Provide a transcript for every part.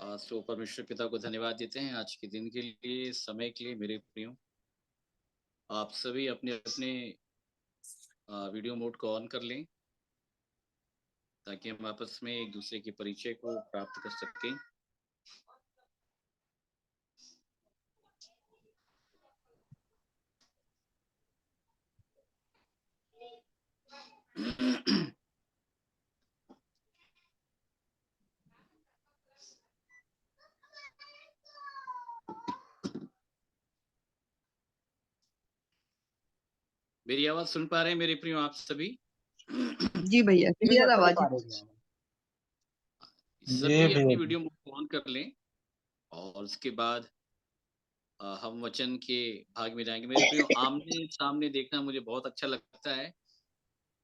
सो परमेश्वर पिता को धन्यवाद देते हैं आज के दिन के लिए, समय के लिए। मेरे प्रियो, आप सभी अपने अपने वीडियो मोड को ऑन कर लें ताकि हम आपस में एक दूसरे के परिचय को प्राप्त कर सकें। मेरी आवाज सुन पा रहे हैं मेरे प्रियो आप सभी? जी भैया, क्लियर आवाज है। सभी अपनी वीडियो मोड को ऑन कर लें और उसके बाद हम वचन के भाग में जाएंगे। मेरे प्रियो, आमने सामने देखना मुझे बहुत अच्छा लगता है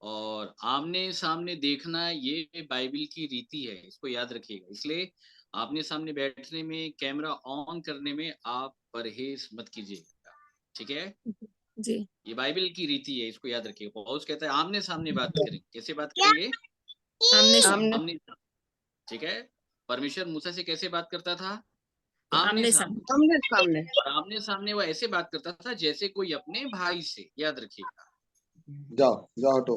और आमने सामने देखना ये बाइबल की रीति है, इसको याद रखिएगा। इसलिए आमने सामने बैठने में, कैमरा ऑन करने में आप परहेज मत कीजिएगा, ठीक है? जी, ये बाइबल की रीति है, इसको याद रखिएगा। पौलुस कहता है आमने सामने बात करें। कैसे बात करेंगे? आमने सामने। आमने, ठीक है? परमेश्वर मूसा से कैसे बात करता था? आमने आमने सामने। सामने। आमने सामने। और आमने सामने वो ऐसे बात करता था जैसे कोई अपने भाई से, याद रखिएगा। जाओ जाओ हटो,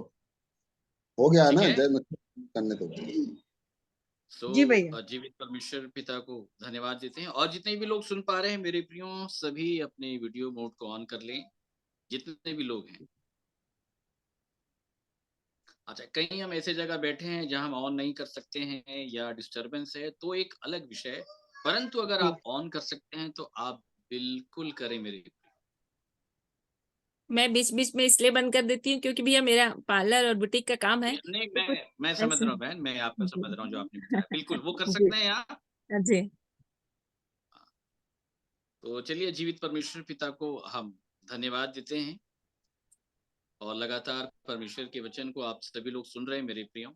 हो गया ठीक ना? है? जय मसीह करने दो। जी भैया। जीवित परमेश्वर पिता को धन्यवाद देते हैं। और जितने भी लोग सुन पा रहे हैं मेरे प्रियो, सभी अपने वीडियो मोड को ऑन कर लें, जितने भी लोग हैं। अच्छा, कहीं हम ऐसे जगह बैठे हैं जहां हम ऑन नहीं कर सकते हैं या डिस्टरबेंस है तो एक अलग विषय है, परंतु अगर आप ऑन कर सकते हैं तो आप बिल्कुल करें मेरे प्रियो। मैं बीच बीच में इसलिए बंद कर देती हूँ क्योंकि भैया मेरा पार्लर और बुटीक का काम है। नहीं, तो कुछ मैं समझ ऐसे रहा हूँ बहन, मैं आपका समझ रहा हूँ जो आपने बताया। बिल्कुल वो कर जी, सकते हैं यहाँ। जी। तो चलिए, जीवित परमेश्वर पिता को हम धन्यवाद देते हैं और लगातार परमेश्वर के वचन को आप सभी लोग सुन रहे हैं मेरे प्रियो।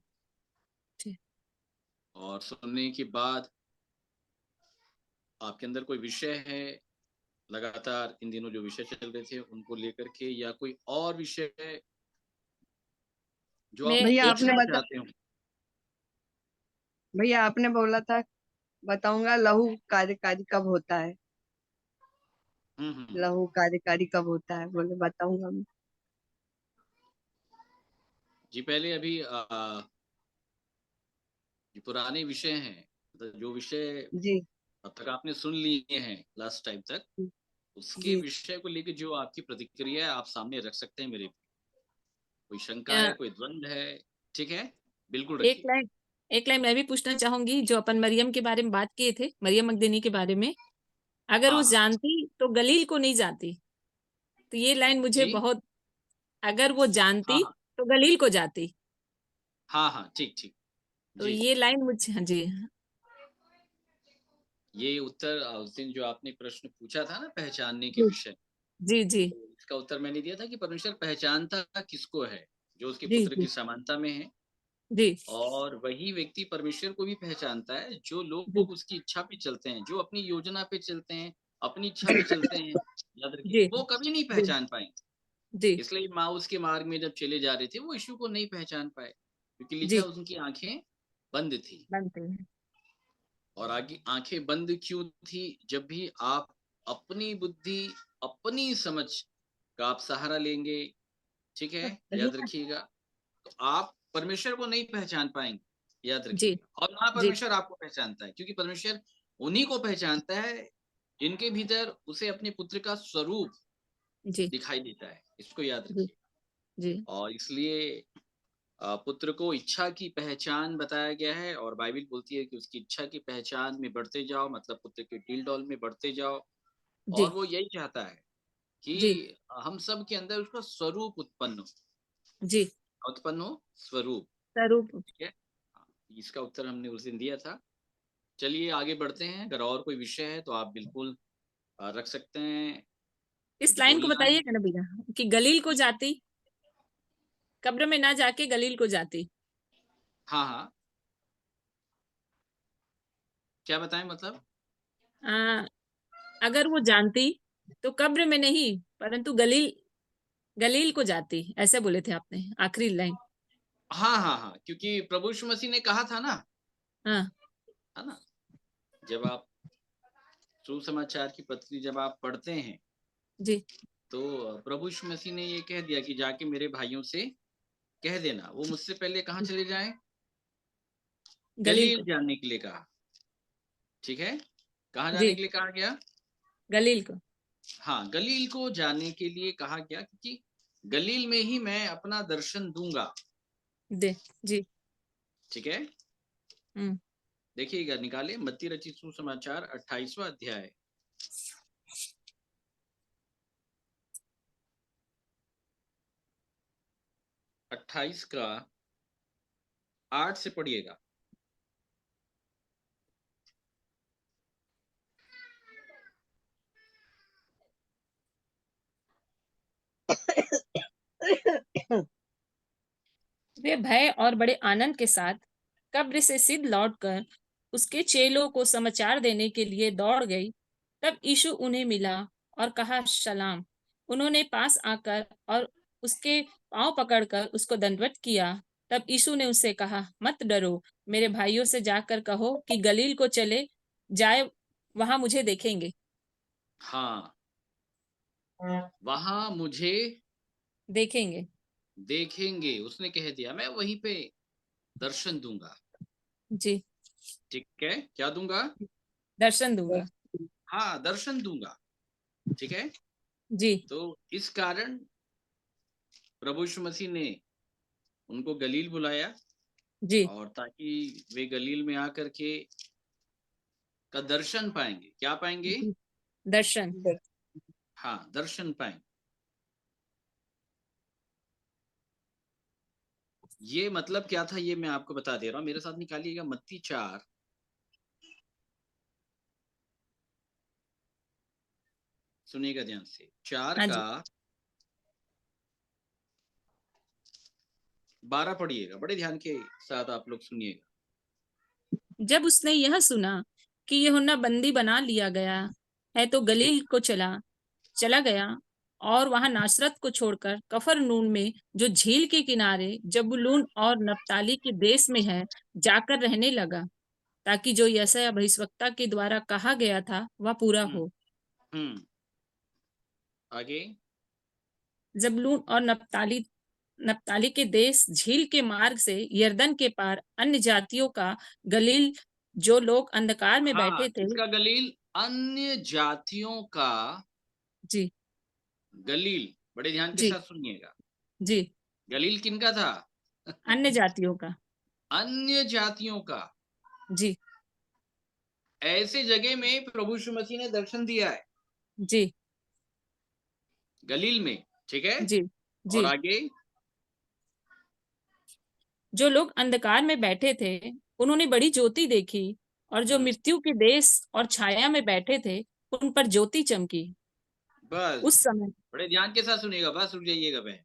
जी। और सुनने के बाद आपके अंदर कोई विषय है, लगातार इन दिनों जो विषय चल रहे थे उनको लेकर के, या कोई और विषय है जो आप भैया आपने पूछना चाहते हो? भैया आपने बोला था बताऊंगा लहू कार्यकारी कब होता है। लहू कार्यकारी कब होता है, बोले बताऊंगा मैं। जी, पहले अभी जो पुराने विषय हैं, मतलब जो विषय जी अब तक आपने सुन लिए हैं लास्ट टाइम तक, उसके जी विषय को लेकर जो आपकी प्रतिक्रिया है आप सामने रख सकते हैं मेरे। कोई शंका है, कोई द्वंद है, ठीक है? बिल्कुल एक रखिए। लाइन एक लाइन मैं भी पूछना चाहूंगी। जो अपन मरियम के बारे में बात किए थे, मरियम मगदनी के बारे में, अगर वो हाँ हाँ जानती तो गलील को नहीं जाती। तो ये लाइन मुझे जी, बहुत, अगर वो हाँ जानती हाँ तो गलील को जाती। हाँ हाँ, ठीक ठीक। तो जी, ये लाइन मुझे, हाँ जी, ये उत्तर उस दिन जो आपने प्रश्न पूछा था ना, पहचानने के जी, विषय, जी, जी, तो इसका उत्तर मैंने दिया था कि परमेश्वर पहचानता किसको है, जो उसके जी, पुत्र की जी, समानता में है। जी, और वही व्यक्ति परमेश्वर को भी पहचानता है जो जी, लोग उसकी इच्छा पे चलते हैं, जो अपनी योजना पे चलते हैं, अपनी इच्छा पे चलते हैं। याद रखिए, जी, वो कभी नहीं जी, पहचान पाएंगे। जी, इसलिए माउस के मार्ग में जब चले जा रहे थे वो यीशु को नहीं पहचान पाए, क्योंकि लिखा जी, है उनकी आंखें बंद थी। बनते हैं। और आगे आंखें बंद क्यों थी? जब भी आप अपनी बुद्धि, अपनी समझ का आप सहारा लेंगे, ठीक है, याद रखिएगा, तो आप परमेश्वर को नहीं पहचान पाएंगे। याद जी, रखिएगा। और ना जी, परमेश्वर आपको पहचानता है, क्योंकि परमेश्वर उन्हीं को पहचानता है जिनके भीतर उसे अपने पुत्र का स्वरूप जी, दिखाई देता है। इसको याद जी, रखिए। जी, और इसलिए पुत्र को इच्छा की पहचान बताया गया है, और बाइबल बोलती है कि उसकी इच्छा की पहचान में बढ़ते जाओ, मतलब पुत्र के डील डॉल में बढ़ते जाओ। और जी, वो यही चाहता है जी, कि हम सब के अंदर उसका स्वरूप जी, उत्पन्न हो, स्वरूप। स्वरूप। ठीक है? हाँ, इसका उत्तर हमने उस दिन दिया था। चलिए आगे बढ़ते हैं। अगर और कोई विषय है तो आप बिल्कुल रख सकते हैं। इस कुछ लाइन को बोलना है? बताइएगा ना भैया कि गलील को जाती, कब्र में ना जाके गलील को जाती। हाँ हाँ, क्या बताएं मतलब? आ, अगर वो जानती तो कब्र में नहीं परंतु गलील गलील को जाती, ऐसे बोले थे आपने आखिरी लाइन। हाँ हाँ हाँ, क्योंकि प्रभु यीशु मसीह ने कहा था ना, हाँ, है ना, जब आप सुसमाचार की पत्री जब आप पढ़ते हैं जी तो प्रभु यीशु मसीह ने ये कह दिया कि जाके मेरे भाइयों से कह देना, वो मुझसे पहले कहाँ चले जाएं? गलील गलील को। जाने के लिए कहा। ठीक है, कहाँ जाने जी के लिए कहा गया? गलील को। हाँ, गलील को जाने के लिए कहा गया, क्योंकि गलील में ही मैं अपना दर्शन दूंगा। दे जी। ठीक है, हम्म। देखिएगा, निकाले मत्ती रचित सुसमाचार 28वां अध्याय। 28 का 8 से पढ़िएगा। वे भय और बड़े आनंद के साथ कब्र से सिद्ध लौटकर उसके चेलों को समाचार देने के लिए दौड़ गई। तब यीशु उन्हें मिला और कहा, सलाम। उन्होंने पास आकर और उसके पांव पकड़कर उसको दंडवत किया। तब यीशु ने उससे कहा, मत डरो, मेरे भाइयों से जाकर कहो कि गलील को चले जाए, वहां मुझे देखेंगे। हाँ, वहां मुझे देखेंगे। देखेंगे, उसने कह दिया, मैं वहीं पे दर्शन दूंगा। जी। ठीक है, क्या दूंगा? दर्शन दूंगा। हाँ, दर्शन दूंगा। ठीक है, जी तो इस कारण प्रभु यीशु मसीह ने उनको गलील बुलाया, जी और ताकि वे गलील में आकर के का दर्शन पाएंगे। क्या पाएंगे? दर्शन। हाँ, दर्शन पाएंगे। ये मतलब क्या था, ये मैं आपको बता दे रहा हूं, मेरे साथ निकालिएगा मत्ती 4, सुनिएगा ध्यान से। 4 हाँ का जी। 12 पढ़िएगा, बड़े ध्यान के साथ आप लोग सुनिएगा। जब उसने यह सुना कि यूहन्ना बंदी बना लिया गया है तो गलील को चला गया और वहां नासरत को छोड़कर कफरनून में, जो झील के किनारे जबूलून और नप्ताली के देश में है, जाकर रहने लगा, ताकि जो यशायाह भविष्यवक्ता के द्वारा कहा गया था वह पूरा हम्म हो। हम्म आगे। जबूलून और नप्ताली के देश, झील के मार्ग से यरदन के पार, अन्य जातियों का गलील, जो लोग अंधकार में हाँ, बैठे थे। किसका गलील? अन्य जातियों का जी गलील, बड़े ध्यान के जी साथ सुनिएगा। जी। गलील किनका था? अन्य जातियों का। अन्य जातियों का। जी ऐसे जगह में प्रभु यीशु मसीह ने दर्शन दिया है, जी गलील में। ठीक है, जी और जी। आगे। जो लोग अंधकार में बैठे थे, उन्होंने बड़ी ज्योति देखी, और जो हम्म मृत्यु के देश और छाया में बैठे थे, उन पर ज्योति चमकी। बस, उस समय बड़े ध्यान के साथ सुनिएगा, बस रुक जाइएगा बहन।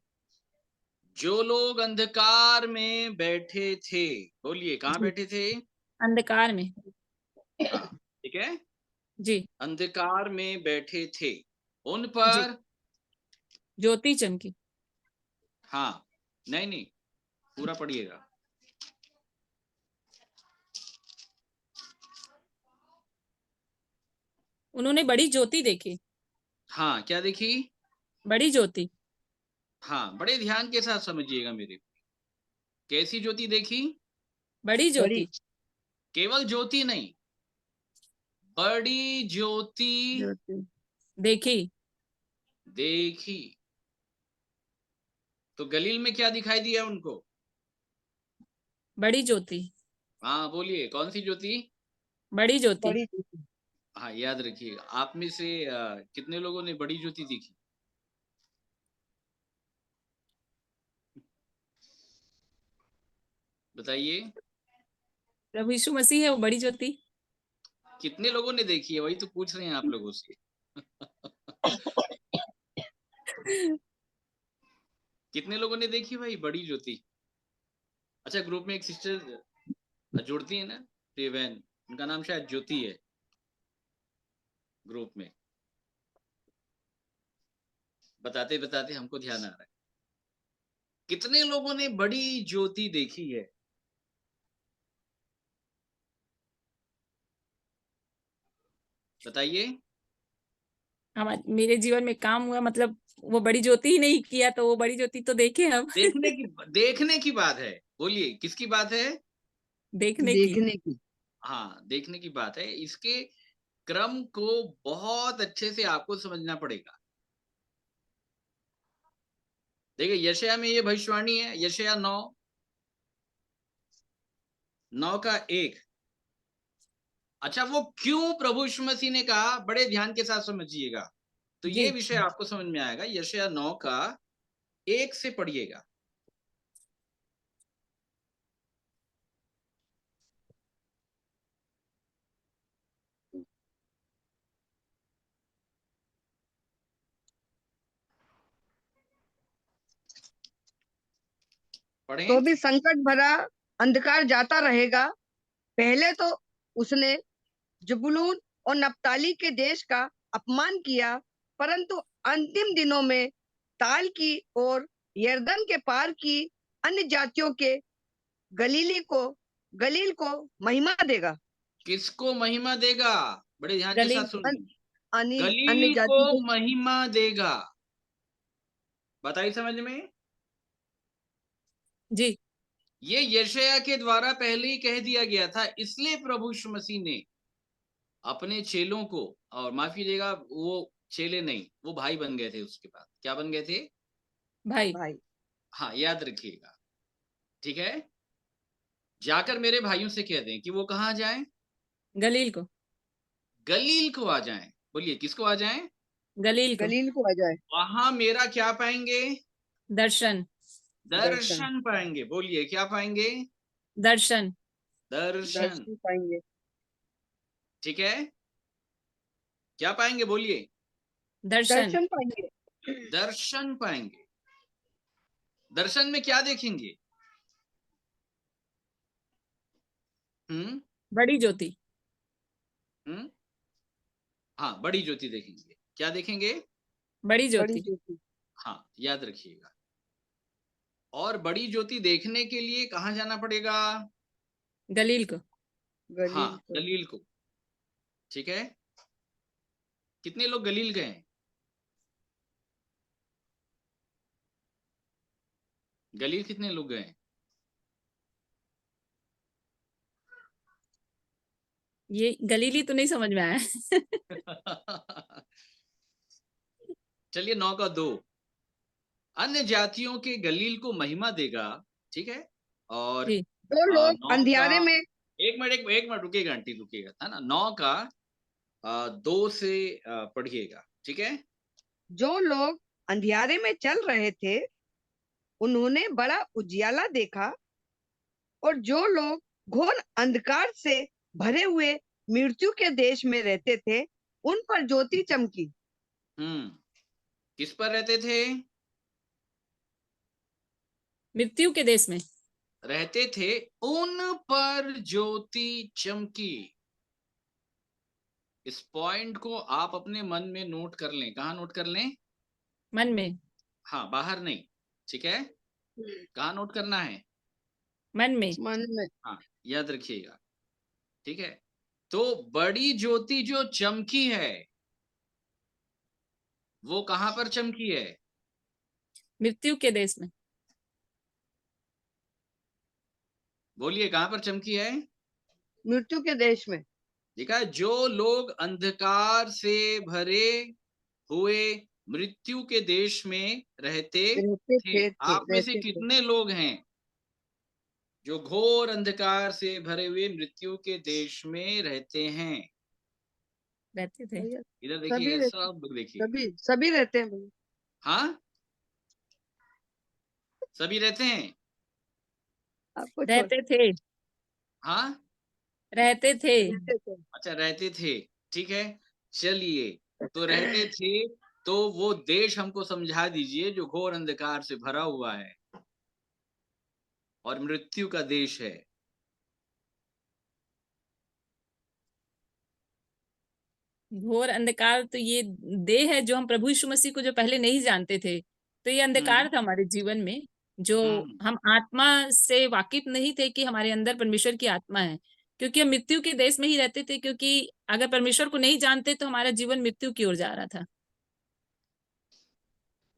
जो लोग अंधकार में बैठे थे, बोलिए कहाँ जी, बैठे थे? अंधकार में। हाँ, ठीक है, जी अंधकार में बैठे थे, उन जी। पर। ज्योति चमकी। हाँ, नहीं नहीं, पूरा पढ़िएगा। उन्होंने बड़ी ज्योति देखी। हाँ, क्या देखी? बड़ी ज्योति। हाँ, बड़े ध्यान के साथ समझिएगा मेरे। कैसी ज्योति देखी? बड़ी बड़ी ज्योति। केवल ज्योति नहीं, बड़ी ज्योति ज्योति देखी। देखी। तो गलील में क्या दिखाई दिया उनको? बड़ी ज्योति। हाँ, बोलिए कौन सी ज्योति? बड़ी ज्योति। बड़ी हाँ, याद रखिएगा। आप में से कितने लोगों ने बड़ी ज्योति देखी? बताइए, प्रभु यीशु मसीह है वो बड़ी ज्योति। कितने लोगों ने देखी है? वही तो पूछ रहे हैं आप लोगों से। कितने लोगों ने देखी भाई बड़ी ज्योति? अच्छा, ग्रुप में एक सिस्टर जुड़ती है ना, प्रिय बहन, उनका नाम शायद ज्योति है ग्रुप में। बताते बताते हमको ध्यान आ रहा है, कितने लोगों ने बड़ी ज्योति देखी है? बताइए। मेरे जीवन में काम हुआ, मतलब वो बड़ी ज्योति ही नहीं किया, तो वो बड़ी ज्योति तो देखे हम। देखने की बात है। बोलिए किसकी बात है? देखने की। देखने की। हाँ, देखने की बात है। इसके क्रम को बहुत अच्छे से आपको समझना पड़ेगा। देखिए यशायाह में ये भविष्यवाणी है, यशायाह 9 का 1। अच्छा, वो क्यों प्रभु यीशु मसीह ने कहा, बड़े ध्यान के साथ समझिएगा। तो ये जी विषय आपको समझ में आएगा। यशायाह 9 का 1 से पढ़िएगा। तो पढ़ें। भी संकट भरा अंधकार जाता रहेगा। पहले तो उसने जबूलून और नप्ताली के देश का अपमान किया, परंतु अंतिम दिनों में ताल की और यरदन के पार की अन्य जातियों के गलील को महिमा देगा। किसको महिमा देगा? बड़े ध्यान के साथ गलील। सुनिए। अन्य गलील को जाति को। महिमा देगा। बताइए समझ में। जी ये यशायाह के द्वारा पहले ही कह दिया गया था, इसलिए प्रभु यीशु मसीह ने अपने चेलों को, और माफ कीजिएगा, वो चेले नहीं, वो भाई बन गए थे। उसके बाद क्या बन गए थे? भाई। भाई। हाँ, याद रखिएगा। ठीक है। जाकर मेरे भाइयों से कह दें कि वो कहाँ जाएं? गलील को। गलील को आ जाएं। बोलिए किसको आ जाएं? गलील को। गलील को आ जाए। वहां मेरा क्या पाएंगे? दर्शन। दर्शन। दर्शन पाएंगे। बोलिए क्या पाएंगे? दर्शन। दर्शन। दर्शन पाएंगे। ठीक है। क्या पाएंगे? बोलिए। दर्शन। दर्शन पाएंगे। दर्शन पाएंगे। दर्शन में क्या देखेंगे? हम्म बड़ी ज्योति। हम्म हाँ, बड़ी ज्योति देखेंगे। क्या देखेंगे? बड़ी बड़ी ज्योति। ज्योति। हाँ, याद रखिएगा। और बड़ी ज्योति देखने के लिए कहाँ जाना पड़ेगा? गलील को। हाँ, गलील को। गलील को। ठीक है। कितने लोग गलील गए हैं? गलील कितने लोग गए हैं? ये गलीली तो नहीं समझ में आया। चलिए 9 का 2। अन्य जातियों के गलील को महिमा देगा। ठीक है। और जी। जो लोग 9 का, अंधियारे में। एक मिनट रुकिएगा आंटी, रुकिएगा, है ना। 9 का 2 से पढ़िएगा। ठीक है। जो लोग अंधियारे में चल रहे थे, उन्होंने बड़ा उजियाला देखा, और जो लोग घोर अंधकार से भरे हुए मृत्यु के देश में रहते थे, उन पर ज्योति चमकी। किस पर रहते थे? मृत्यु के देश में रहते थे, उन पर ज्योति चमकी। इस पॉइंट को आप अपने मन में नोट कर लें। कहाँ नोट कर लें? मन में। हाँ, बाहर नहीं। ठीक है। कहाँ नोट करना है? मन में। मन में। हाँ, याद रखिएगा। ठीक है। तो बड़ी ज्योति जो चमकी है, वो कहां पर चमकी है? मृत्यु के देश में। बोलिए कहां पर चमकी है? मृत्यु के देश में। देखा, जो लोग अंधकार से भरे हुए मृत्यु के देश में रहते रहते थे। आप में से रहते थे। कितने लोग हैं जो घोर अंधकार से भरे हुए मृत्यु के देश में रहते हैं? रहते थे। भैया, इधर सभी देखिएगा, रहते। सब लोग देखिएगा। सभी रहते हैं भैया। हाँ, सभी रहते हैं। आपको छोड़। रहते थे। हाँ, रहते थे। रहते थे। अच्छा, रहते थे। ठीक है। चलिए, तो रहते थे, तो वो देश हमको समझा दीजिए जो घोर अंधकार से भरा हुआ है और मृत्यु का देश है। घोर अंधकार तो ये देह है, जो हम प्रभु यीशु मसीह को जो पहले नहीं जानते थे, तो ये अंधकार हम्म था हमारे जीवन में, जो हम्म हम आत्मा से वाकिफ नहीं थे कि हमारे अंदर परमेश्वर की आत्मा है। क्योंकि हम मृत्यु के देश में ही रहते थे, क्योंकि अगर परमेश्वर को नहीं जानते तो हमारा जीवन मृत्यु की ओर जा रहा था।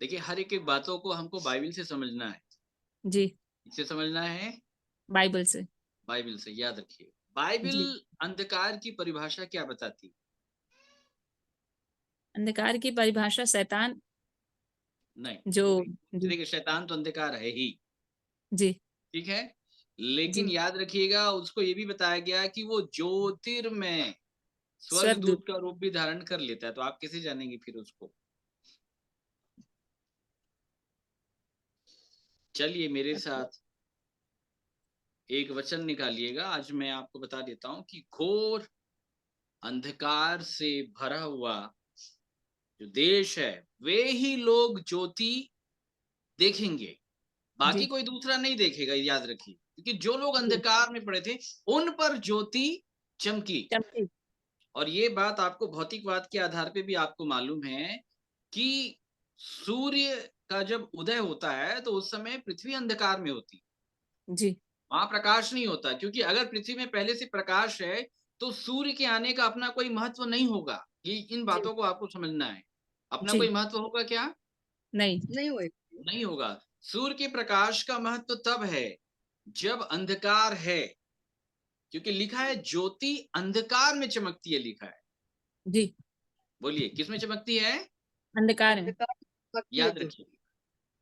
देखिए, हर एक बातों को हमको बाइबल से समझना है। जी, इससे समझना है, बाइबल से। बाइबल से। याद रखिए, बाइबल जी, अंधकार की परिभाषा क्या बताती? अंधकार की परिभाषा शैतान, नहीं, जो वो भी जी, देखिए, शैतान तो अंधकार है ही, जी, ठीक है। लेकिन जी, याद रखिएगा, उसको ये भी बताया गया कि वो ज्योतिर्मय स्वर्गदूत। स्वर्गदूत का रूप भी धारण कर लेता है। तो आप कैसे जानेंगे फिर उसको? चलिए मेरे साथ एक वचन निकालिएगा। आज मैं आपको बता देता हूं कि घोर अंधकार से भरा हुआ जो देश है, वे ही लोग ज्योति देखेंगे, बाकी जी, कोई दूसरा नहीं देखेगा। याद रखिए, क्योंकि जो लोग जी, अंधकार में पड़े थे, उन पर ज्योति चमकी। चमकी। और ये बात आपको भौतिकवाद के आधार पे भी आपको मालूम है कि सूर्य का जब उदय होता है तो उस समय पृथ्वी अंधकार में होती, जी, वहां प्रकाश नहीं होता। क्योंकि अगर पृथ्वी में पहले से प्रकाश है तो सूर्य के आने का अपना कोई महत्व नहीं होगा। ये इन जी, बातों को आपको समझना है। अपना कोई जी, महत्व होगा क्या? नहीं, नहीं हुए। नहीं होगा। सूर्य के प्रकाश का महत्व तब है जब अंधकार है, क्योंकि लिखा है ज्योति अंधकार में चमकती है, लिखा है। जी, बोलिए, किस में चमकती है? अंधकार में। अंधकार भक्ति है याद जो। रखिए,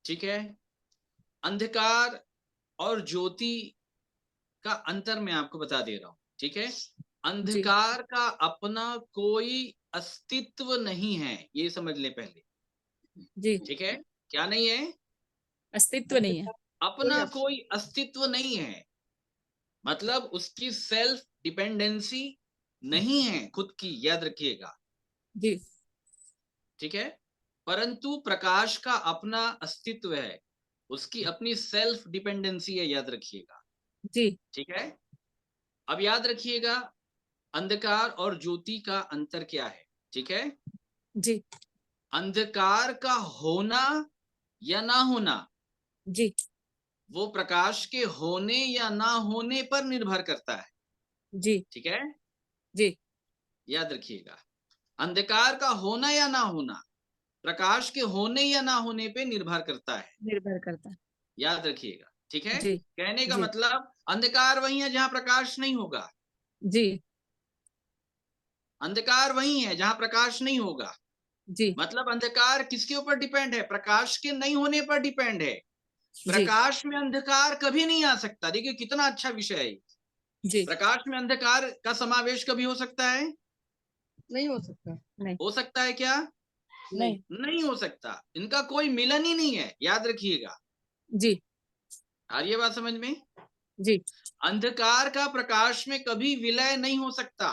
ठीक है। अंधकार और ज्योति का अंतर मैं आपको बता दे रहा हूं, ठीक है। जी, अंधकार का अपना कोई अस्तित्व नहीं है, ये समझ ले पहले, जी, ठीक है। क्या नहीं है? अस्तित्व नहीं है। अंधकार कोई अपना कोई अस्तित्व नहीं है, मतलब उसकी सेल्फ डिपेंडेंसी नहीं है खुद की। याद रखिएगा, जी, ठीक है। परंतु प्रकाश का अपना अस्तित्व है, उसकी अपनी सेल्फ डिपेंडेंसी है। याद रखिएगा, जी, ठीक है। अब याद रखिएगा, अंधकार और ज्योति का अंतर क्या है, ठीक है। जी, अंधकार का होना या ना होना, जी, वो प्रकाश के होने या ना होने पर निर्भर करता है, जी, ठीक है। जी, याद रखिएगा, अंधकार का होना या ना होना प्रकाश के होने या ना होने पे निर्भर करता है। निर्भर करता है। याद रखिएगा, ठीक है। जी, कहने का जी, मतलब, अंधकार वही है जहां प्रकाश नहीं होगा, जी, अंधकार वही है जहां प्रकाश नहीं होगा। जी, मतलब अंधकार किसके ऊपर डिपेंड है? प्रकाश के नहीं होने पर डिपेंड है। जी, प्रकाश में अंधकार कभी नहीं आ सकता। देखिए कितना अच्छा विषय है। जी, प्रकाश में अंधकार का समावेश कभी हो सकता है? नहीं हो सकता। नहीं, हो सकता है क्या? नहीं। नहीं, नहीं हो सकता। इनका कोई मिलन ही नहीं है। याद रखिएगा, जी, आ रही है बात समझ में? जी, अंधकार का प्रकाश में कभी विलय नहीं हो सकता।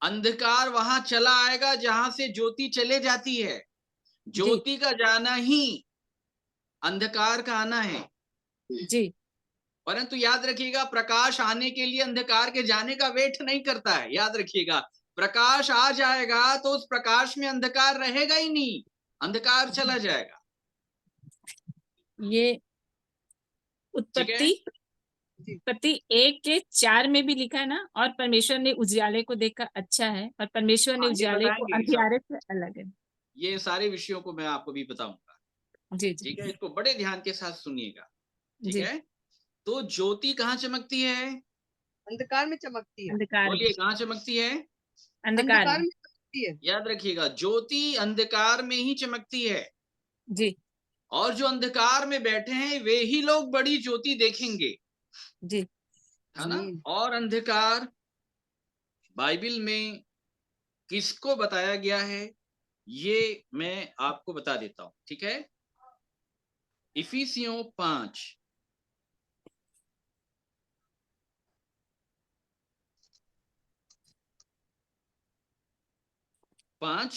अंधकार वहां चला आएगा जहां से ज्योति चले जाती है। जी, ज्योति का जाना ही अंधकार का आना है। जी, परंतु याद रखिएगा, प्रकाश आने के लिए अंधकार के जाने का वेट नहीं करता है। याद रखिएगा, प्रकाश आ जाएगा तो उस प्रकाश में अंधकार रहेगा ही नहीं, अंधकार चला जाएगा, ये ठीक है। उत्पत्ति उत्पत्ति 1:4 में भी लिखा है ना, और परमेश्वर ने उजियाले को देखा अच्छा है, और परमेश्वर ने हाँ, ये उजियाले को बताएंगे ये सब, अंधियारे से अलग है। ये सारे विषयों को मैं आपको भी बताऊंगा, जी, ठीक है। जी, इसको बड़े ध्यान के साथ सुनिएगा, ठीक जी, है। तो ज्योति कहाँ चमकती है? अंधकार में चमकती है। अंधकार में, बोलिए, कहाँ चमकती है? अंधकार अंधकार में। में चमकती है। याद रखिएगा, ज्योति अंधकार में ही चमकती है। जी, और जो अंधकार में बैठे हैं वे ही लोग बड़ी ज्योति देखेंगे, जी, है ना। आमीन। और अंधकार बाइबल में किसको बताया गया है, ये मैं आपको बता देता हूं, ठीक है। इफिसियों 5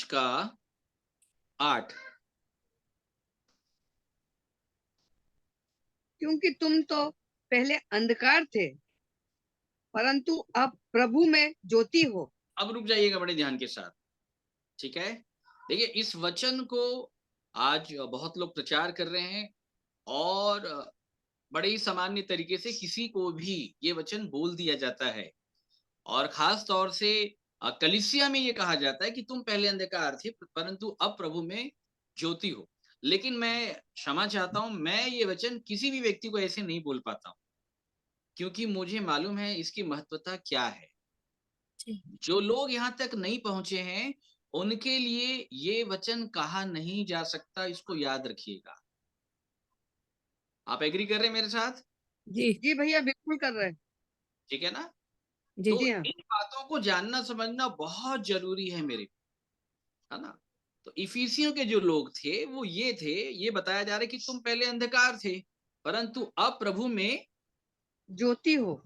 का 8। क्योंकि तुम तो पहले अंधकार थे, परंतु अब प्रभु में ज्योति हो। अब रुक जाइएगा बड़े ध्यान के साथ, ठीक है। देखिए, इस वचन को आज बहुत लोग प्रचार कर रहे हैं, और बड़े ही सामान्य तरीके से किसी को भी ये वचन बोल दिया जाता है, और खास तौर से कलीसिया में ये कहा जाता है कि तुम पहले अंधकार थे परंतु अब प्रभु में ज्योति हो। लेकिन मैं क्षमा चाहता हूं, मैं ये वचन किसी भी व्यक्ति को ऐसे नहीं बोल पाता हूं, क्योंकि मुझे मालूम है इसकी महत्वता क्या है। जी। जो लोग यहाँ तक नहीं पहुंचे हैं उनके लिए ये वचन कहा नहीं जा सकता, इसको याद रखिएगा। आप एग्री कर रहे हैं मेरे साथ? जी। जी भैया, बिल्कुल कर रहे हैं। ठीक है ना? जी। तो जी हाँ। इन बातों को जानना समझना बहुत जरूरी है मेरे, है ना? तो इफिसियों के जो लोग थे वो ये थे, ये बताया जा रहा है कि तुम पहले अंधकार थे परंतु अब प्रभु में ज्योति हो।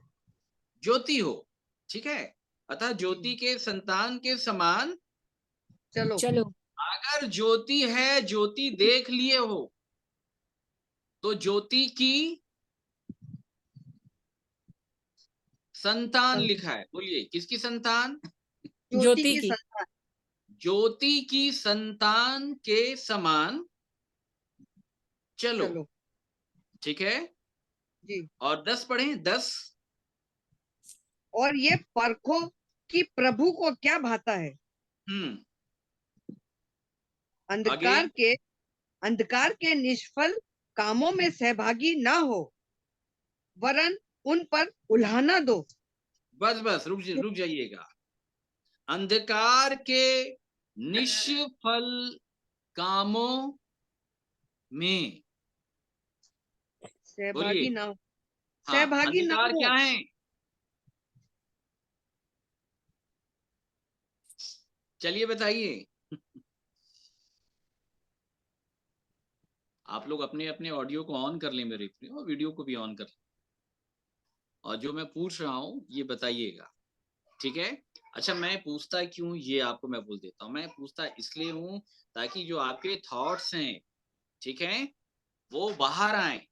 ज्योति हो। ठीक है, अतः ज्योति के संतान के समान चलो। चलो। अगर ज्योति है, ज्योति देख लिए हो तो ज्योति की संतान सं- लिखा है। बोलिए किसकी संतान? ज्योति ज्योति की की। संतान। ज्योति की संतान के समान चलो। चलो। ठीक है, जी। और 10 पढ़ें, 10। और ये परखो कि प्रभु को क्या भाता है, आगे। अंधकार के निष्फल कामों में सहभागी ना हो, वरन उन पर उल्हाना दो। बस बस रुक जाइएगा। अंधकार के निष्फल कामों में, सहभागी बोलिए। ना हो। हाँ, सहभागी ना अंधकार हो। क्या है? चलिए बताइए। आप लोग अपने अपने ऑडियो को ऑन कर लें मेरे प्रिय, और वीडियो को भी ऑन कर लें, और जो मैं पूछ रहा हूं ये बताइएगा। ठीक है? अच्छा, मैं पूछता क्यों ये आपको मैं बोल देता हूँ। मैं पूछता इसलिए हूँ ताकि जो आपके थॉट्स हैं, ठीक है, वो बाहर आए।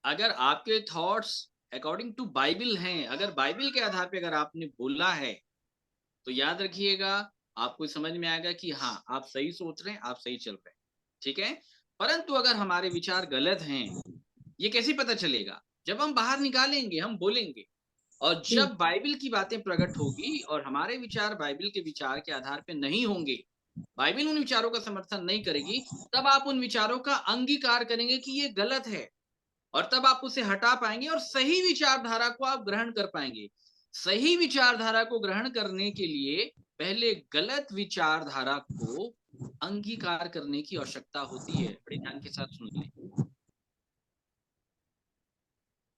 अगर आपके थॉट्स अकॉर्डिंग टू बाइबल हैं, अगर बाइबल के आधार पे अगर आपने बोला है, तो याद रखिएगा आपको समझ में आएगा कि हाँ आप सही सोच रहे हैं, आप सही चल रहे हैं। ठीक है? परंतु अगर हमारे विचार गलत हैं, ये कैसे पता चलेगा? जब हम बाहर निकालेंगे, हम बोलेंगे, और जी। जब बाइबल की बातें प्रकट होगी और हमारे विचार बाइबल के विचार के आधार पे नहीं होंगे, बाइबल उन विचारों का समर्थन नहीं करेगी, तब आप उन विचारों का अंगीकार करेंगे कि ये गलत है, और तब आप उसे हटा पाएंगे और सही विचारधारा को आप ग्रहण कर पाएंगे। सही विचारधारा को ग्रहण करने के लिए पहले गलत विचारधारा को अंगीकार करने की आवश्यकता होती है। बड़े ध्यान के साथ सुन लें,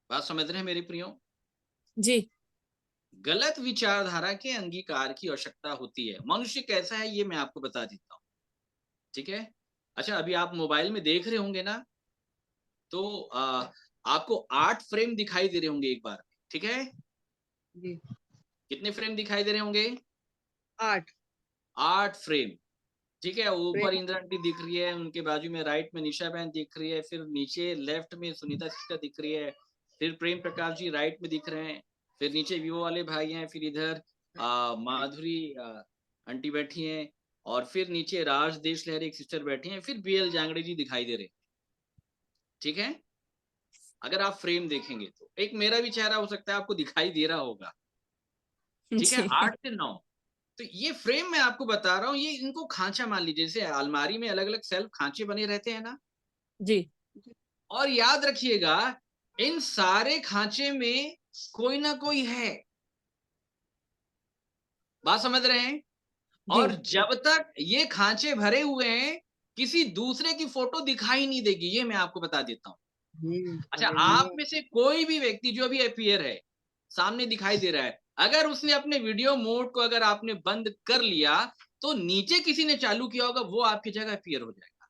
बात समझ रहे हैं मेरे प्रियो? जी। गलत विचारधारा के अंगीकार की आवश्यकता होती है। मनुष्य कैसा है ये मैं आपको बता देता हूँ। ठीक है? अच्छा, अभी आप मोबाइल में देख रहे होंगे ना, तो आपको 8 फ्रेम दिखाई दे रहे होंगे एक बार में। ठीक है? जी। कितने फ्रेम दिखाई दे रहे होंगे? 8 8 फ्रेम। ठीक है, ऊपर प्रेम। इंदिरा आंटी दिख रही है, उनके बाजू में राइट में निशा बहन दिख रही है, फिर नीचे लेफ्ट में सुनीता सिस्टर दिख रही है, फिर प्रेम प्रकाश जी राइट में दिख रहे हैं, फिर नीचे विवो वाले भाई हैं, फिर इधर माधुरी आंटी बैठी हैं, और फिर नीचे राज देश लहरी एक सिस्टर बैठी हैं, फिर बीएल जांगड़े जी दिखाई दे रहे हैं। ठीक है? अगर आप फ्रेम देखेंगे तो एक मेरा भी चेहरा हो सकता है आपको दिखाई दे रहा होगा। ठीक है? जी। 8 से 9। तो ये फ्रेम मैं आपको बता रहा हूँ, ये इनको खांचा मान लीजिए, जैसे अलमारी में अलग अलग सेल्फ खांचे बने रहते हैं ना। जी। और याद रखिएगा इन सारे खांचे में कोई ना कोई है। बात समझ रहे हैं? जी। और जब तक ये खांचे भरे हुए हैं, किसी दूसरे की फोटो दिखाई नहीं देगी, ये मैं आपको बता देता हूँ। अच्छा, आप में से कोई भी व्यक्ति जो भी अपीयर है, सामने दिखाई दे रहा है, अगर उसने अपने वीडियो मोड को अगर आपने बंद कर लिया, तो नीचे किसी ने चालू किया होगा, वो आपकी जगह अपीयर हो जाएगा।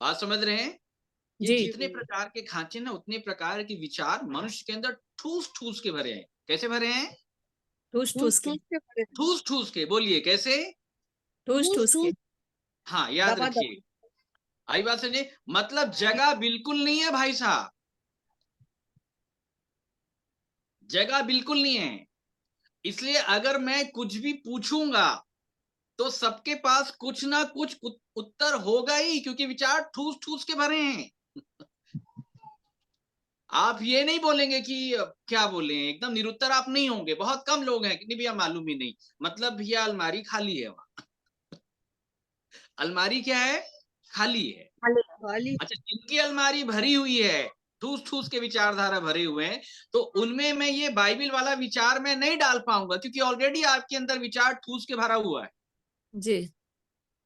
बात समझ रहे हैं? ये जी। जितने प्रकार के खांचे ना, उतने प्रकार के विचार मनुष्य के अंदर ठूस ठूस के भरे हैं। कैसे भरे हैं? ठूस ठूस ठूस के। ठूस के भरे। ठूस ठूस के। बोलिए कैसे? ठूस ठूस ठूस के। ठूस। हाँ, याद दबा दबा। रखिए। आई बात समझे? मतलब जगह बिल्कुल नहीं है भाई साहब, जगह बिल्कुल नहीं है। इसलिए अगर मैं कुछ भी पूछूंगा तो सबके पास कुछ ना कुछ उत्तर होगा ही, क्योंकि विचार ठूस ठूस के भरे हैं। आप ये नहीं बोलेंगे कि क्या बोले, एकदम निरुत्तर आप नहीं होंगे। बहुत कम लोग हैं, कितनी भैया मालूम ही नहीं, मतलब भैया अलमारी खाली है वहां। अलमारी क्या है? खाली है। खाली। अच्छा, जिनकी अलमारी भरी हुई है, ठूस ठूस के विचारधारा भरे हुए हैं, तो उनमें मैं ये बाइबिल वाला विचार मैं नहीं डाल पाऊंगा, क्योंकि ऑलरेडी आपके अंदर विचार ठूस के भरा हुआ है। जी।